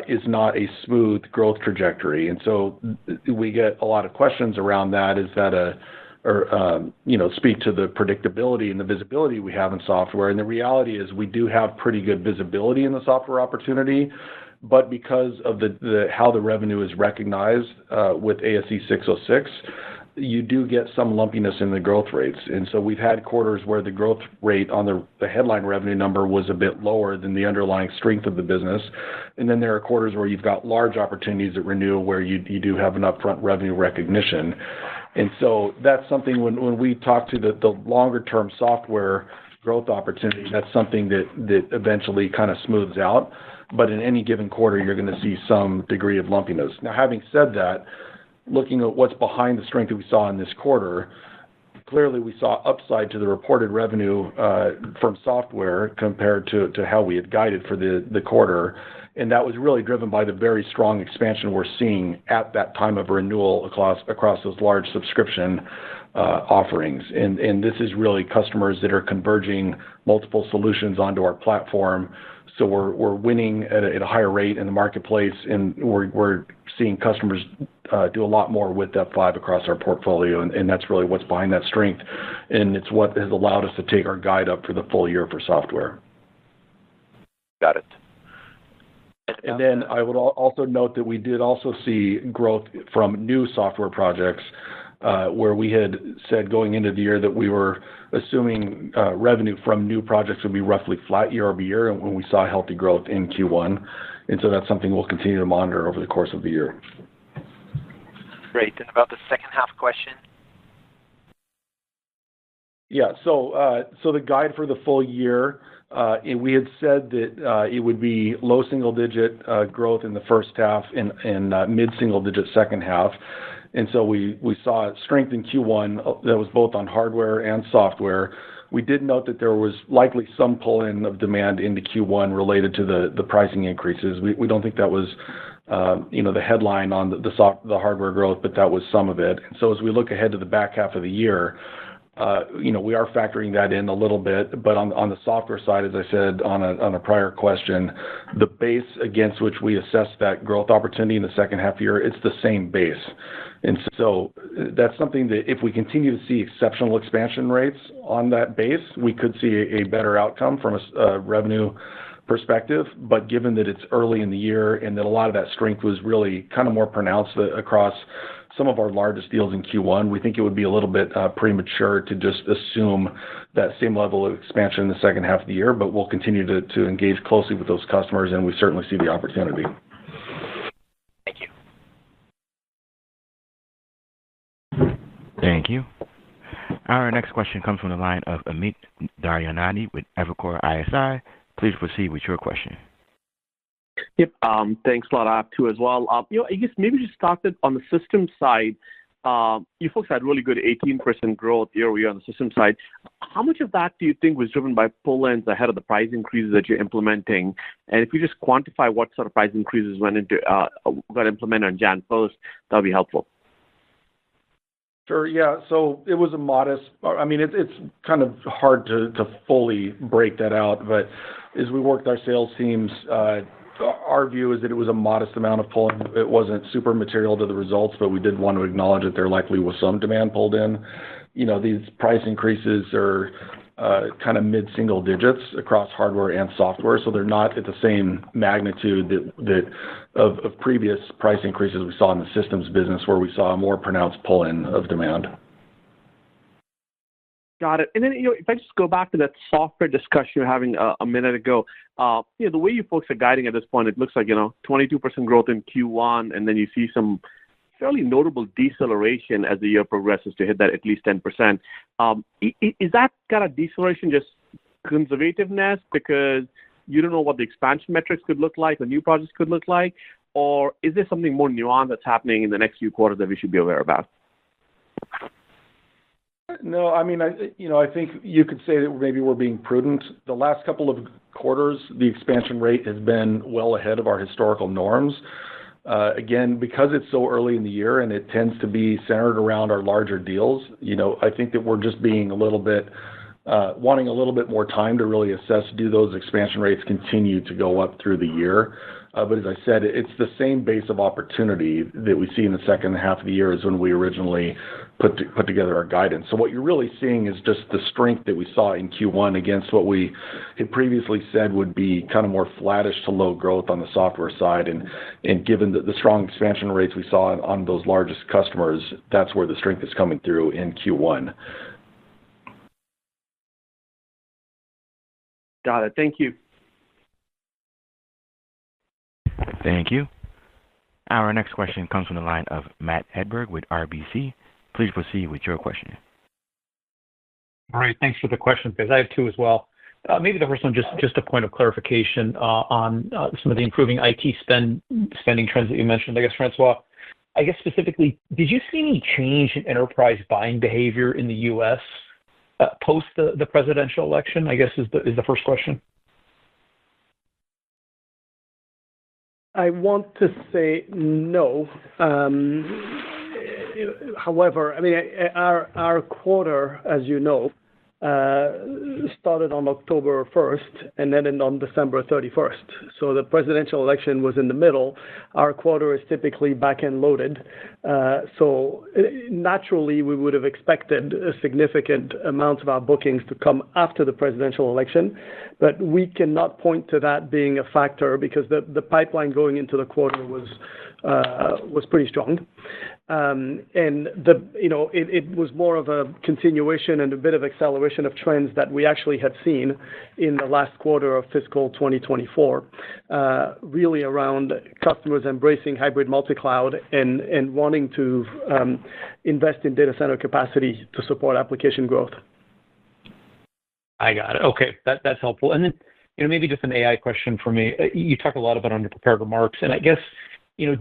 is not a smooth growth trajectory. And so we get a lot of questions around that. Is that speak to the predictability and the visibility we have in software. And the reality is we do have pretty good visibility in the software opportunity, but because of how the revenue is recognized with ASC 606, you do get some lumpiness in the growth rates. And so we've had quarters where the growth rate on the headline revenue number was a bit lower than the underlying strength of the business. And then there are quarters where you've got large opportunities at renewal where you do have an upfront revenue recognition. And so that's something when we talk to the longer term software growth opportunity, that's something that eventually kind of smooths out. But in any given quarter, you're going to see some degree of lumpiness. Now, having said that, looking at what's behind the strength that we saw in this quarter, clearly we saw upside to the reported revenue from software compared to how we had guided for the quarter. And that was really driven by the very strong expansion we're seeing at that time of renewal across those large subscription offerings. And this is really customers that are converging multiple solutions onto our platform. So we're winning at a higher rate in the marketplace, and we're seeing customers do a lot more with F5 across our portfolio, and that's really what's behind that strength, and it's what has allowed us to take our guide up for the full year for software. Got it. And then I would also note that we did also see growth from new software projects, where we had said going into the year that we were assuming revenue from new projects would be roughly flat year over year, and when we saw healthy growth in Q1. And so that's something we'll continue to monitor over the course of the year. Great. And about the second half question? Yeah, so the guide for the full year, we had said that it would be low single-digit growth in the first half and mid-single-digit second half. And so we saw strength in Q1 that was both on hardware and software. We did note that there was likely some pull-in of demand into Q1 related to the pricing increases. We don't think that was the headline on the hardware growth, but that was some of it. And so as we look ahead to the back half of the year, we are factoring that in a little bit, but on the software side, as I said on a prior question, the base against which we assess that growth opportunity in the second half year, it's the same base. And so that's something that if we continue to see exceptional expansion rates on that base, we could see a better outcome from a revenue perspective. But given that it's early in the year and that a lot of that strength was really kind of more pronounced across some of our largest deals in Q1, we think it would be a little bit premature to just assume that same level of expansion in the second half of the year, but we'll continue to engage closely with those customers, and we certainly see the opportunity. Thank you. Thank you. Our next question comes from the line of Amit Daryanani with Evercore ISI. Please proceed with your question. Yep. Thanks a lot. I have two as well. I guess maybe just started on the system side. You folks had really good 18% growth year-over-year on the system side. How much of that do you think was driven by pull-ins ahead of the price increases that you're implementing? And if you just quantify what sort of price increases got implemented on Jan 1st, that would be helpful. Sure. Yeah. So it was a modest. I mean, it's kind of hard to fully break that out, but as we worked our sales teams, our view is that it was a modest amount of pulling. It wasn't super material to the results, but we did want to acknowledge that there likely was some demand pulled in. These price increases are kind of mid-single digits across hardware and software, so they're not at the same magnitude of previous price increases we saw in the systems business, where we saw a more pronounced pull-in of demand. Got it. And then, if I just go back to that software discussion you were having a minute ago, the way you folks are guiding at this point, it looks like, 22% growth in Q1, and then you see some fairly notable deceleration as the year progresses to hit that at least 10%. Is that kind of deceleration just conservativeness because you don't know what the expansion metrics could look like, or new projects could look like, or is there something more nuanced that's happening in the next few quarters that we should be aware about? No, I mean, I think you could say that maybe we're being prudent. The last couple of quarters, the expansion rate has been well ahead of our historical norms. Again, because it's so early in the year and it tends to be centered around our larger deals, I think that we're just being a little bit wanting a little bit more time to really assess, do those expansion rates continue to go up through the year? But as I said, it's the same base of opportunity that we see in the second half of the year as when we originally put together our guidance. So what you're really seeing is just the strength that we saw in Q1 against what we had previously said would be kind of more flattish to low growth on the software side. And given the strong expansion rates we saw on those largest customers, that's where the strength is coming through in Q1. Got it. Thank you. Thank you. Our next question comes from the line of Matt Hedberg with RBC. Please proceed with your question. All right. Thanks for the question, guys. I have two as well. Maybe the first one, just a point of clarification on some of the improving IT spending trends that you mentioned. I guess, Francois, specifically, did you see any change in enterprise buying behavior in the U.S. Post the presidential election? I guess is the first question. I want to say no. However, I mean, our quarter, as you know, started on October 1st and ended on December 31st. So the presidential election was in the middle. Our quarter is typically back-end loaded. So naturally, we would have expected a significant amount of our bookings to come after the presidential election. But we cannot point to that being a factor because the pipeline going into the quarter was pretty strong. And it was more of a continuation and a bit of acceleration of trends that we actually had seen in the last quarter of fiscal 2024, really around customers embracing hybrid multi-cloud and wanting to invest in data center capacity to support application growth. I got it. Okay, that's helpful. And then, maybe just an AI question for me. You talked a lot about under prepared remarks, and I guess,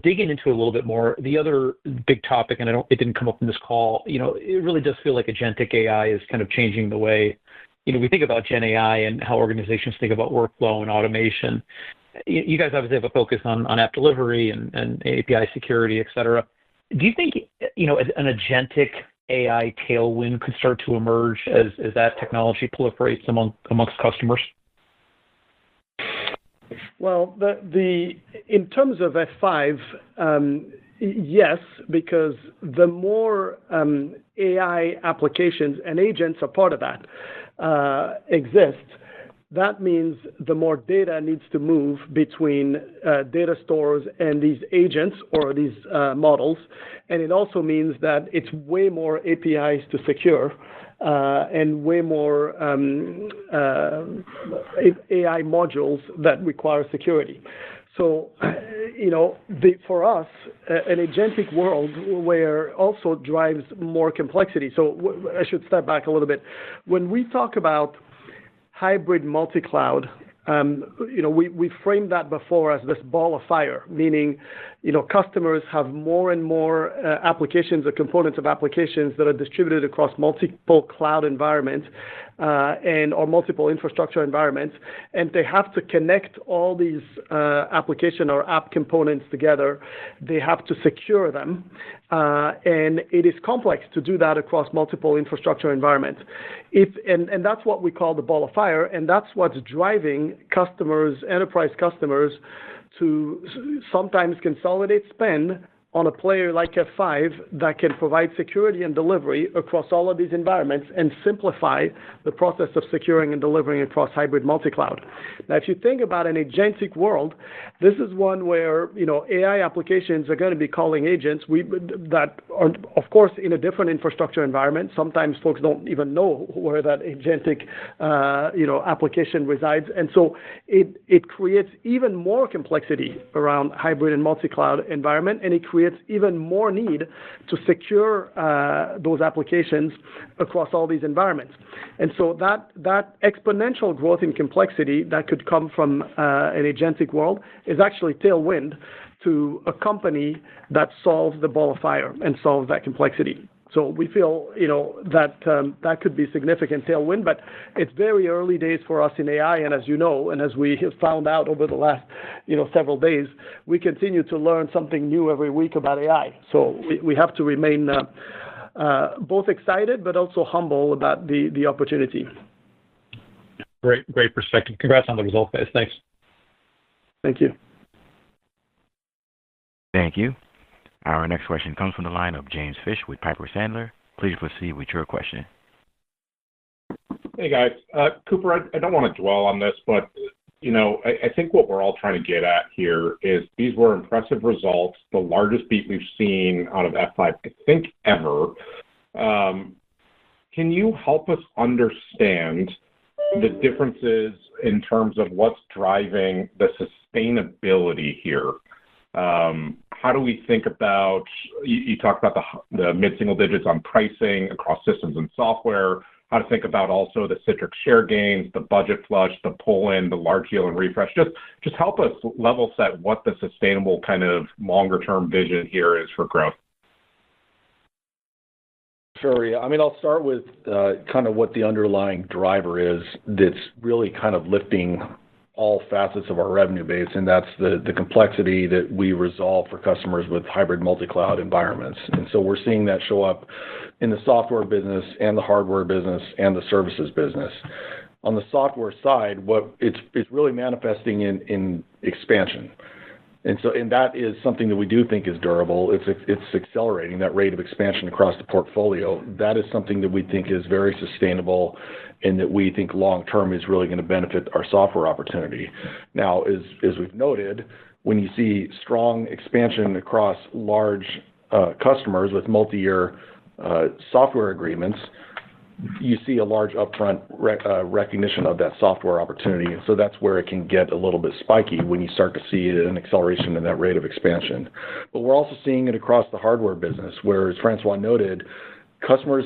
digging into it a little bit more, the other big topic, and it didn't come up in this call, it really does feel like agentic AI is kind of changing the way, we think about Gen AI and how organizations think about workflow and automation. You guys obviously have a focus on app delivery and API security, et cetera. Do you think, an agentic AI tailwind could start to emerge as that technology proliferates amongst customers? Well, in terms of F5, yes, because the more AI applications and agents are part of that exist, that means the more data needs to move between data stores and these agents or these models. And it also means that it's way more APIs to secure and way more AI modules that require security. So, for us, an agentic world where also drives more complexity. So I should step back a little bit. When we talk about hybrid multi-cloud, we framed that before as this ball of fire, meaning, customers have more and more applications or components of applications that are distributed across multiple cloud environments or multiple infrastructure environments, and they have to connect all these application or app components together. They have to secure them, and it is complex to do that across multiple infrastructure environments. And that's what we call the ball of fire, and that's what's driving customers, enterprise customers, to sometimes consolidate spend on a player like F5 that can provide security and delivery across all of these environments and simplify the process of securing and delivering across hybrid multi-cloud. Now, if you think about an agentic world, this is one where, AI applications are going to be calling agents that are, of course, in a different infrastructure environment. Sometimes folks don't even know where that agentic, application resides. And so it creates even more complexity around hybrid and multi-cloud environment, and it creates even more need to secure those applications across all these environments. And so that exponential growth in complexity that could come from an agentic world is actually tailwind to a company that solves the ball of fire and solves that complexity. So we feel, that could be significant tailwind, but it's very early days for us in AI. And as you know, and as we have found out over the last, several days, we continue to learn something new every week about AI. So we have to remain both excited, but also humble about the opportunity. Great perspective. Congrats on the results, guys. Thanks. Thank you. Thank you. Our next question comes from the line of James Fish with Piper Sandler. Please proceed with your question. Hey, guys. Cooper, I don't want to dwell on this, but, I think what we're all trying to get at here is these were impressive results, the largest beat we've seen out of F5, I think, ever. Can you help us understand the differences in terms of what's driving the sustainability here? How do we think about, you talked about the mid-single digits on pricing across systems and software, how to think about also the Citrix share gains, the budget flush, the pull-in, the large deal and refresh. Just help us level set what the sustainable kind of longer-term vision here is for growth. Sure. Yeah. I'll start with kind of what the underlying driver is that's really kind of lifting all facets of our revenue base, and that's the complexity that we resolve for customers with hybrid multi-cloud environments. And so we're seeing that show up in the software business and the hardware business and the services business. On the software side, it's really manifesting in expansion. And that is something that we do think is durable. It's accelerating that rate of expansion across the portfolio. That is something that we think is very sustainable and that we think long-term is really going to benefit our software opportunity. Now, as we've noted, when you see strong expansion across large customers with multi-year software agreements, you see a large upfront recognition of that software opportunity. And so that's where it can get a little bit spiky when you start to see an acceleration in that rate of expansion. But we're also seeing it across the hardware business, where, as Francois noted, customers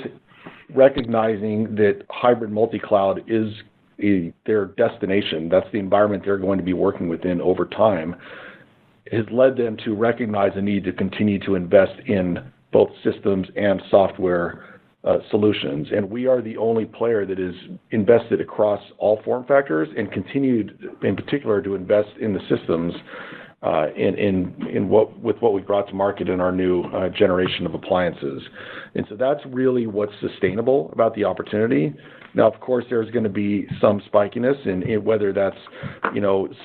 recognizing that hybrid multi-cloud is their destination, that's the environment they're going to be working within over time, has led them to recognize the need to continue to invest in both systems and software solutions. And we are the only player that is invested across all form factors and continued in particular to invest in the systems with what we brought to market in our new generation of appliances. And so that's really what's sustainable about the opportunity. Now, of course, there's going to be some spikiness in whether that's,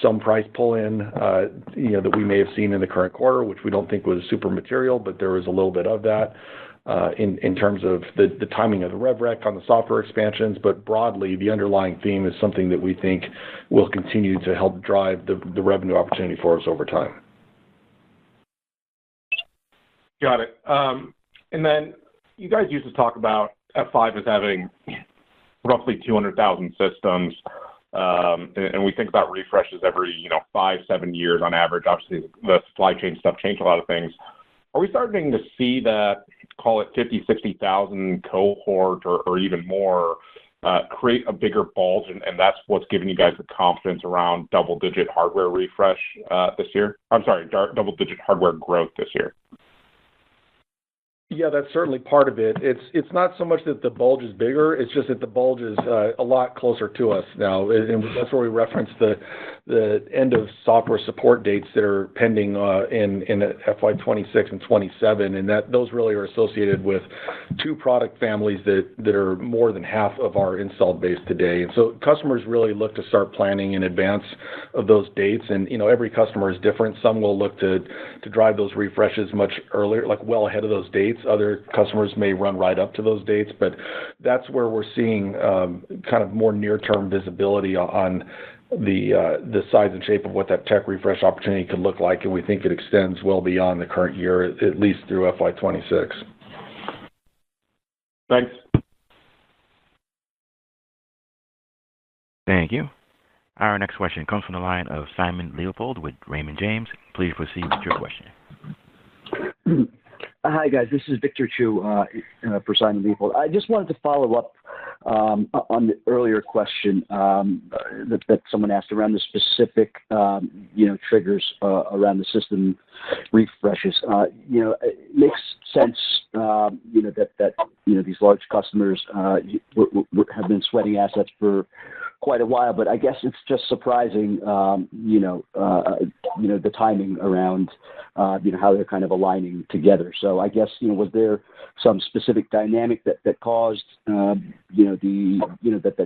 some price pull-in, that we may have seen in the current quarter, which we don't think was super material, but there was a little bit of that. In terms of the timing of the rev rec on the software expansions, but broadly, the underlying theme is something that we think will continue to help drive the revenue opportunity for us over time. Got it. And then you guys used to talk about F5 as having roughly 200,000 systems, and we think about refreshes every 5-7 years on average. Obviously, the supply chain stuff changed a lot of things. Are we starting to see that, call it 50,000-60,000 cohort or even more, create a bigger bulge, and that's what's giving you guys the confidence around double-digit hardware refresh this year? I'm sorry, double-digit hardware growth this year. Yeah, that's certainly part of it. It's not so much that the bulge is bigger, it's just that the bulge is a lot closer to us now. And that's where we reference the end of software support dates that are pending in FY 26 and 27, and that those really are associated with two product families that are more than half of our installed base today. And so customers really look to start planning in advance of those dates, and every customer is different. Some will look to drive those refreshes much earlier, like well ahead of those dates. Other customers may run right up to those dates, but that's where we're seeing kind of more near-term visibility on the size and shape of what that tech refresh opportunity could look like, and we think it extends well beyond the current year, at least through FY 26. Thanks. Thank you. Our next question comes from the line of Simon Leopold with Raymond James. Please proceed with your question. Hi, guys. This is Victor Chu for Simon Leopold. I just wanted to follow up on the earlier question that someone asked around the specific, triggers around the system refreshes. It makes sense, that these large customers have been sweating assets for quite a while, but I guess it's just surprising, the timing around, how they're kind of aligning together. So I guess, was there some specific dynamic that caused, that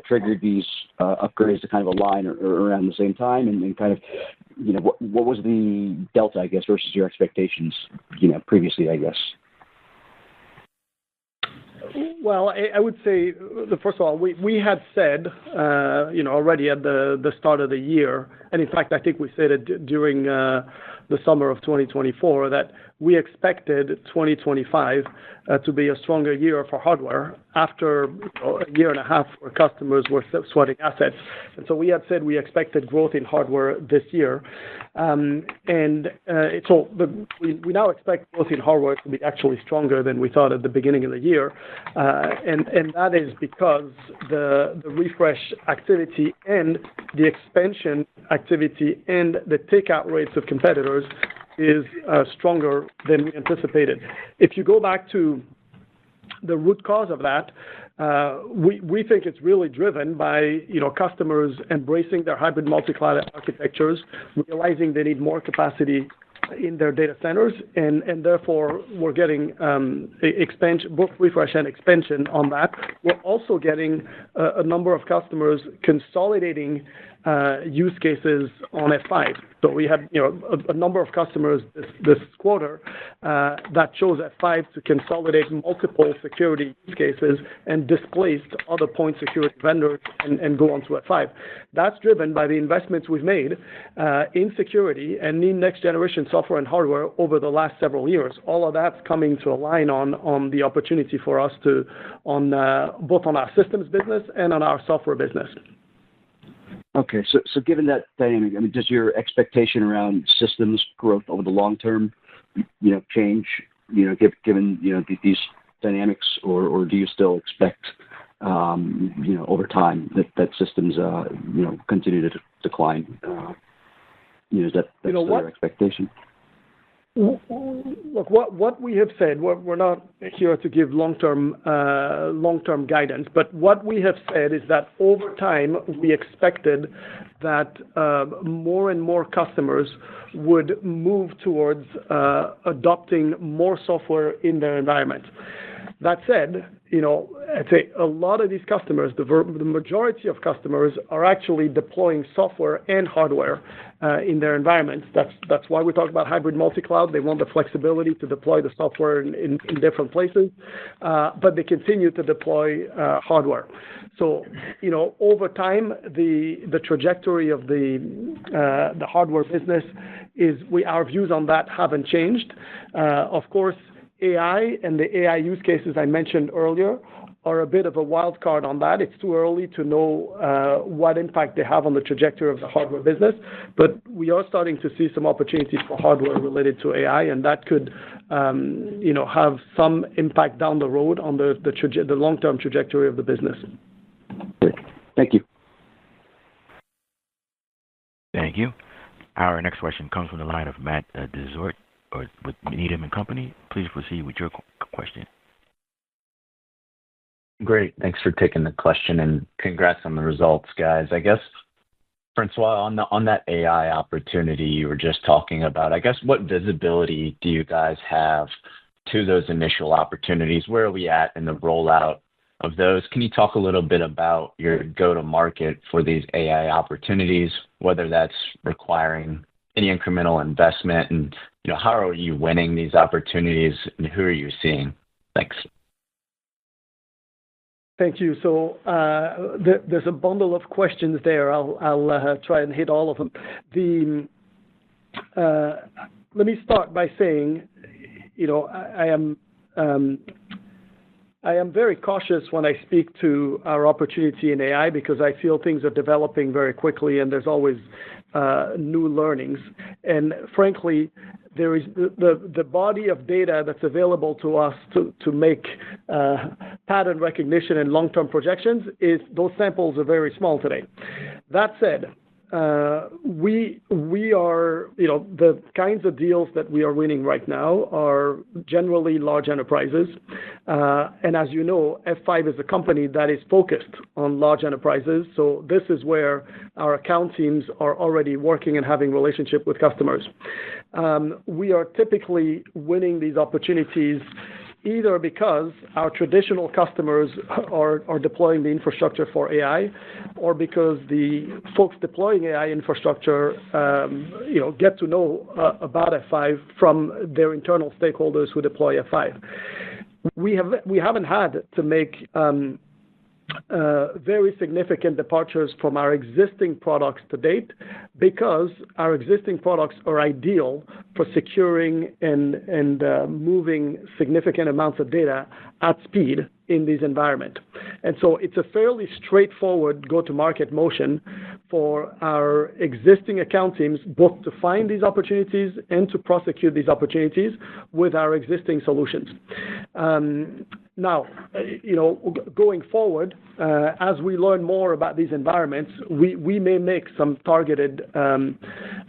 triggered these upgrades to kind of align around the same time, and kind of, what was the delta, I guess, versus your expectations, previously, I guess? Well, I would say, first of all, we had said, already at the start of the year, and in fact, I think we said it during the summer of 2024, that we expected 2025 to be a stronger year for hardware after a year and a half where customers were sweating assets. And so we had said we expected growth in hardware this year. We now expect growth in hardware to be actually stronger than we thought at the beginning of the year. And that is because the refresh activity and the expansion activity and the takeout rates of competitors is stronger than we anticipated. If you go back to the root cause of that, we think it's really driven by customers embracing their hybrid multi-cloud architectures, realizing they need more capacity in their data centers, and therefore we're getting expansion, both refresh and expansion on that. We're also getting a number of customers consolidating use cases on F5. So we had a number of customers this quarter that chose F5 to consolidate multiple security use cases and displaced other point security vendors and go onto F5. That's driven by the investments we've made in security and in next generation software and hardware over the last several years. All of that's coming to align on the opportunity for us to both on our systems business and on our software business. Okay, so given that dynamic, I mean, does your expectation around systems growth over the long term, change, given these dynamics, or do you still expect, over time that systems, continue to decline? Is that your expectation? Look, what we have said, we're not here to give long-term guidance, but what we have said is that over time we expected that more and more customers would move towards adopting more software in their environment. That said, I'd say a lot of these customers, the majority of customers, are actually deploying software and hardware in their environments. That's why we talk about hybrid multi-cloud. They want the flexibility to deploy the software in different places, but they continue to deploy hardware. So, over time, the trajectory of the hardware business our views on that haven't changed. Of course, AI and the AI use cases I mentioned earlier are a bit of a wild card on that. It's too early to know what impact they have on the trajectory of the hardware business, but we are starting to see some opportunities for hardware related to AI, and that could, have some impact down the road on the long-term trajectory of the business. Great. Thank you. Thank you. Our next question comes from the line of Matt Dezort with Needham & Company. Please proceed with your question. Great. Thanks for taking the question, and congrats on the results, guys. I guess, Francois, on that AI opportunity you were just talking about, I guess what visibility do you guys have to those initial opportunities? Where are we at in the rollout of those? Can you talk a little bit about your go-to-market for these AI opportunities, whether that's requiring any incremental investment, and how are you winning these opportunities, and who are you seeing? Thanks. Thank you. So there's a bundle of questions there. I'll try and hit all of them. Let me start by saying, I am very cautious when I speak to our opportunity in AI because I feel things are developing very quickly and there's always new learnings. And frankly, there is the body of data that's available to us to make pattern recognition and long-term projections those samples are very small today. That said, we are, the kinds of deals that we are winning right now are generally large enterprises. And as you know, F5 is a company that is focused on large enterprises. So this is where our account teams are already working and having relationship with customers. We are typically winning these opportunities either because our traditional customers are deploying the infrastructure for AI, or because the folks deploying AI infrastructure, get to know about F5 from their internal stakeholders who deploy F5. We haven't had to make very significant departures from our existing products to date, because our existing products are ideal for securing and moving significant amounts of data at speed in these environments. And so it's a fairly straightforward go-to-market motion for our existing account teams, both to find these opportunities and to prosecute these opportunities with our existing solutions. Now, going forward, as we learn more about these environments, we may make some targeted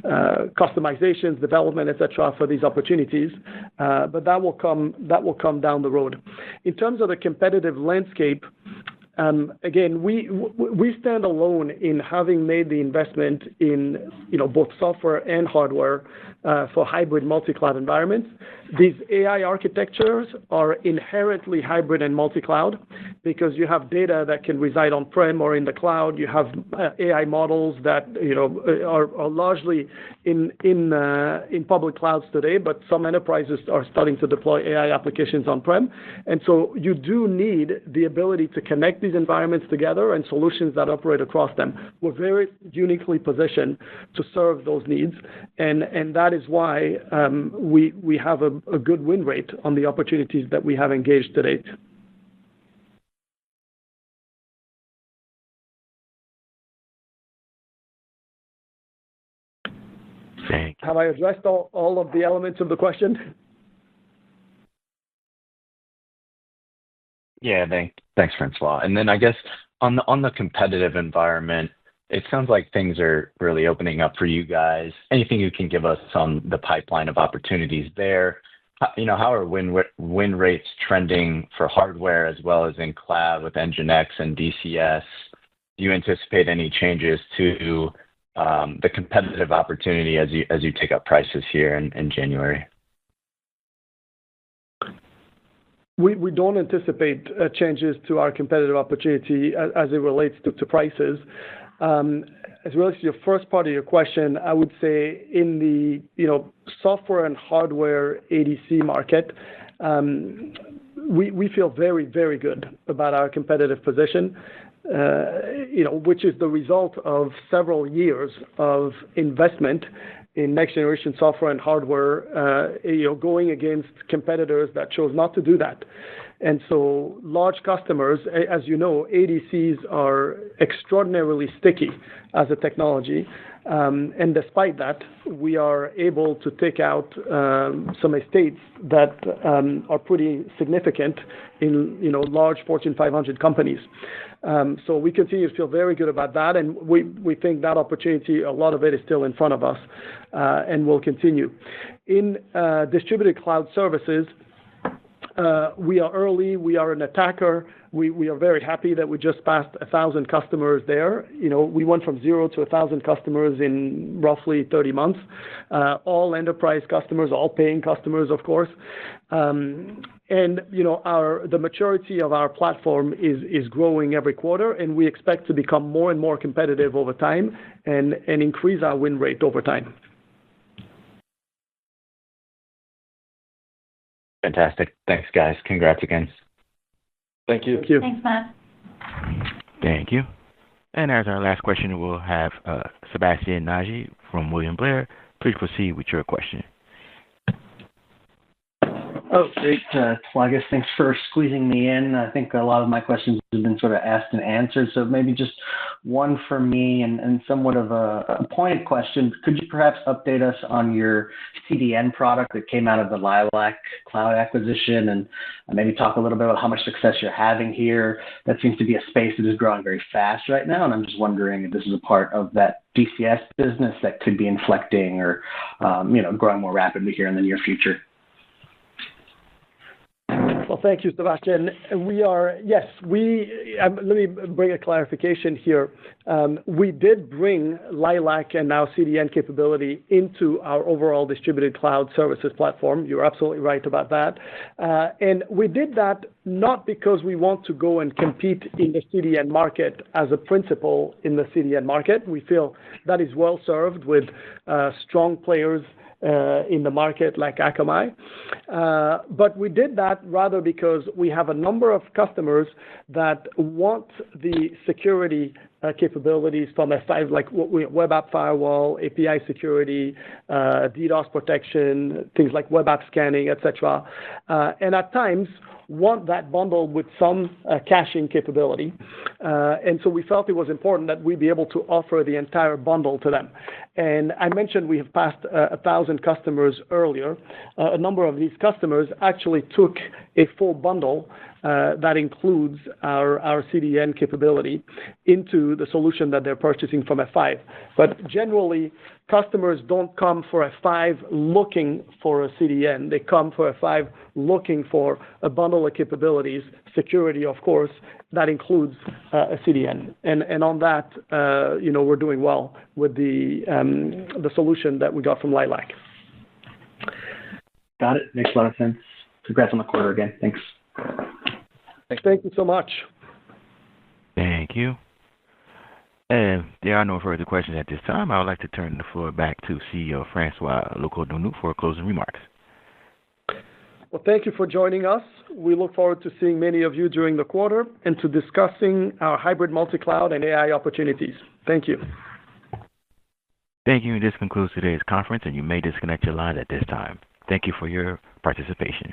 customizations, development, etc., for these opportunities, but that will come down the road. In terms of the competitive landscape, again, we stand alone in having made the investment in both software and hardware for hybrid multi-cloud environments. These AI architectures are inherently hybrid and multi-cloud because you have data that can reside on-prem or in the cloud. You have AI models that are largely in public clouds today, but some enterprises are starting to deploy AI applications on-prem. And so you do need the ability to connect these environments together and solutions that operate across them. We're very uniquely positioned to serve those needs, and that is why we have a good win rate on the opportunities that we have engaged to date. Have I addressed all of the elements of the question? Yeah, thanks, Francois. And then I guess on the competitive environment, it sounds like things are really opening up for you guys. Anything you can give us on the pipeline of opportunities there? How are win rates trending for hardware as well as in cloud with NGINX and DCS? Do you anticipate any changes to the competitive opportunity as you take up prices here in January? We don't anticipate changes to our competitive opportunity as it relates to prices. As it relates to your first part of your question, I would say in the software and hardware ADC market, we feel very, very good about our competitive position, which is the result of several years of investment in next generation software and hardware, going against competitors that chose not to do that. And so large customers, as you know, ADCs are extraordinarily sticky as a technology. And despite that, we are able to take out some estates that are pretty significant in large Fortune 500 companies. So we continue to feel very good about that, and we think that opportunity, a lot of it is still in front of us, and will continue. In distributed cloud services, we are early. We are an attacker. We are very happy that we just passed 1,000 customers there. We went from 0 to 1,000 customers in roughly 30 months. All enterprise customers, all paying customers, of course. And the maturity of our platform is growing every quarter, and we expect to become more and more competitive over time and increase our win rate over time. Fantastic. Thanks, guys. Congrats again. Thank you. Thank you. Thanks, Matt. Thank you. And as our last question, we'll have Sebastien Naji from William Blair. Please proceed with your question. Oh, great, Plagas. Thanks for squeezing me in. I think a lot of my questions have been sort of asked and answered, so maybe just one for me and somewhat of a pointed question. Could you perhaps update us on your CDN product that came out of the Lilac Cloud acquisition and maybe talk a little bit about how much success you're having here? That seems to be a space that is growing very fast right now, and I'm just wondering if this is a part of that DCS business that could be inflecting or growing more rapidly here in the near future. Well, thank you, Sebastian. Let me bring a clarification here. We did bring Lilac and now CDN capability into our overall distributed cloud services platform. You're absolutely right about that. And we did that not because we want to go and compete in the CDN market as a principal in the CDN market. We feel that is well served with strong players in the market like Akamai. But we did that rather because we have a number of customers that want the security capabilities from F5, like web app firewall, API security, DDoS protection, things like web app scanning, etc. And at times want that bundled with some caching capability. And so we felt it was important that we be able to offer the entire bundle to them. And I mentioned we have passed 1,000 customers earlier. A number of these customers actually took a full bundle that includes our CDN capability into the solution that they're purchasing from F5. But generally, customers don't come for F5 looking for a CDN. They come for F5 looking for a bundle of capabilities, security, of course, that includes a CDN. And on that, we're doing well with the solution that we got from Lilac. Got it. Makes a lot of sense. Congrats on the quarter again. Thanks. Thank you so much. Thank you. And there are no further questions at this time. I would like to turn the floor back to CEO Francois Locoh-Donou for closing remarks. Well, thank you for joining us. We look forward to seeing many of you during the quarter and to discussing our hybrid multi-cloud and AI opportunities. Thank you. Thank you. This concludes today's conference, and you may disconnect your line at this time. Thank you for your participation.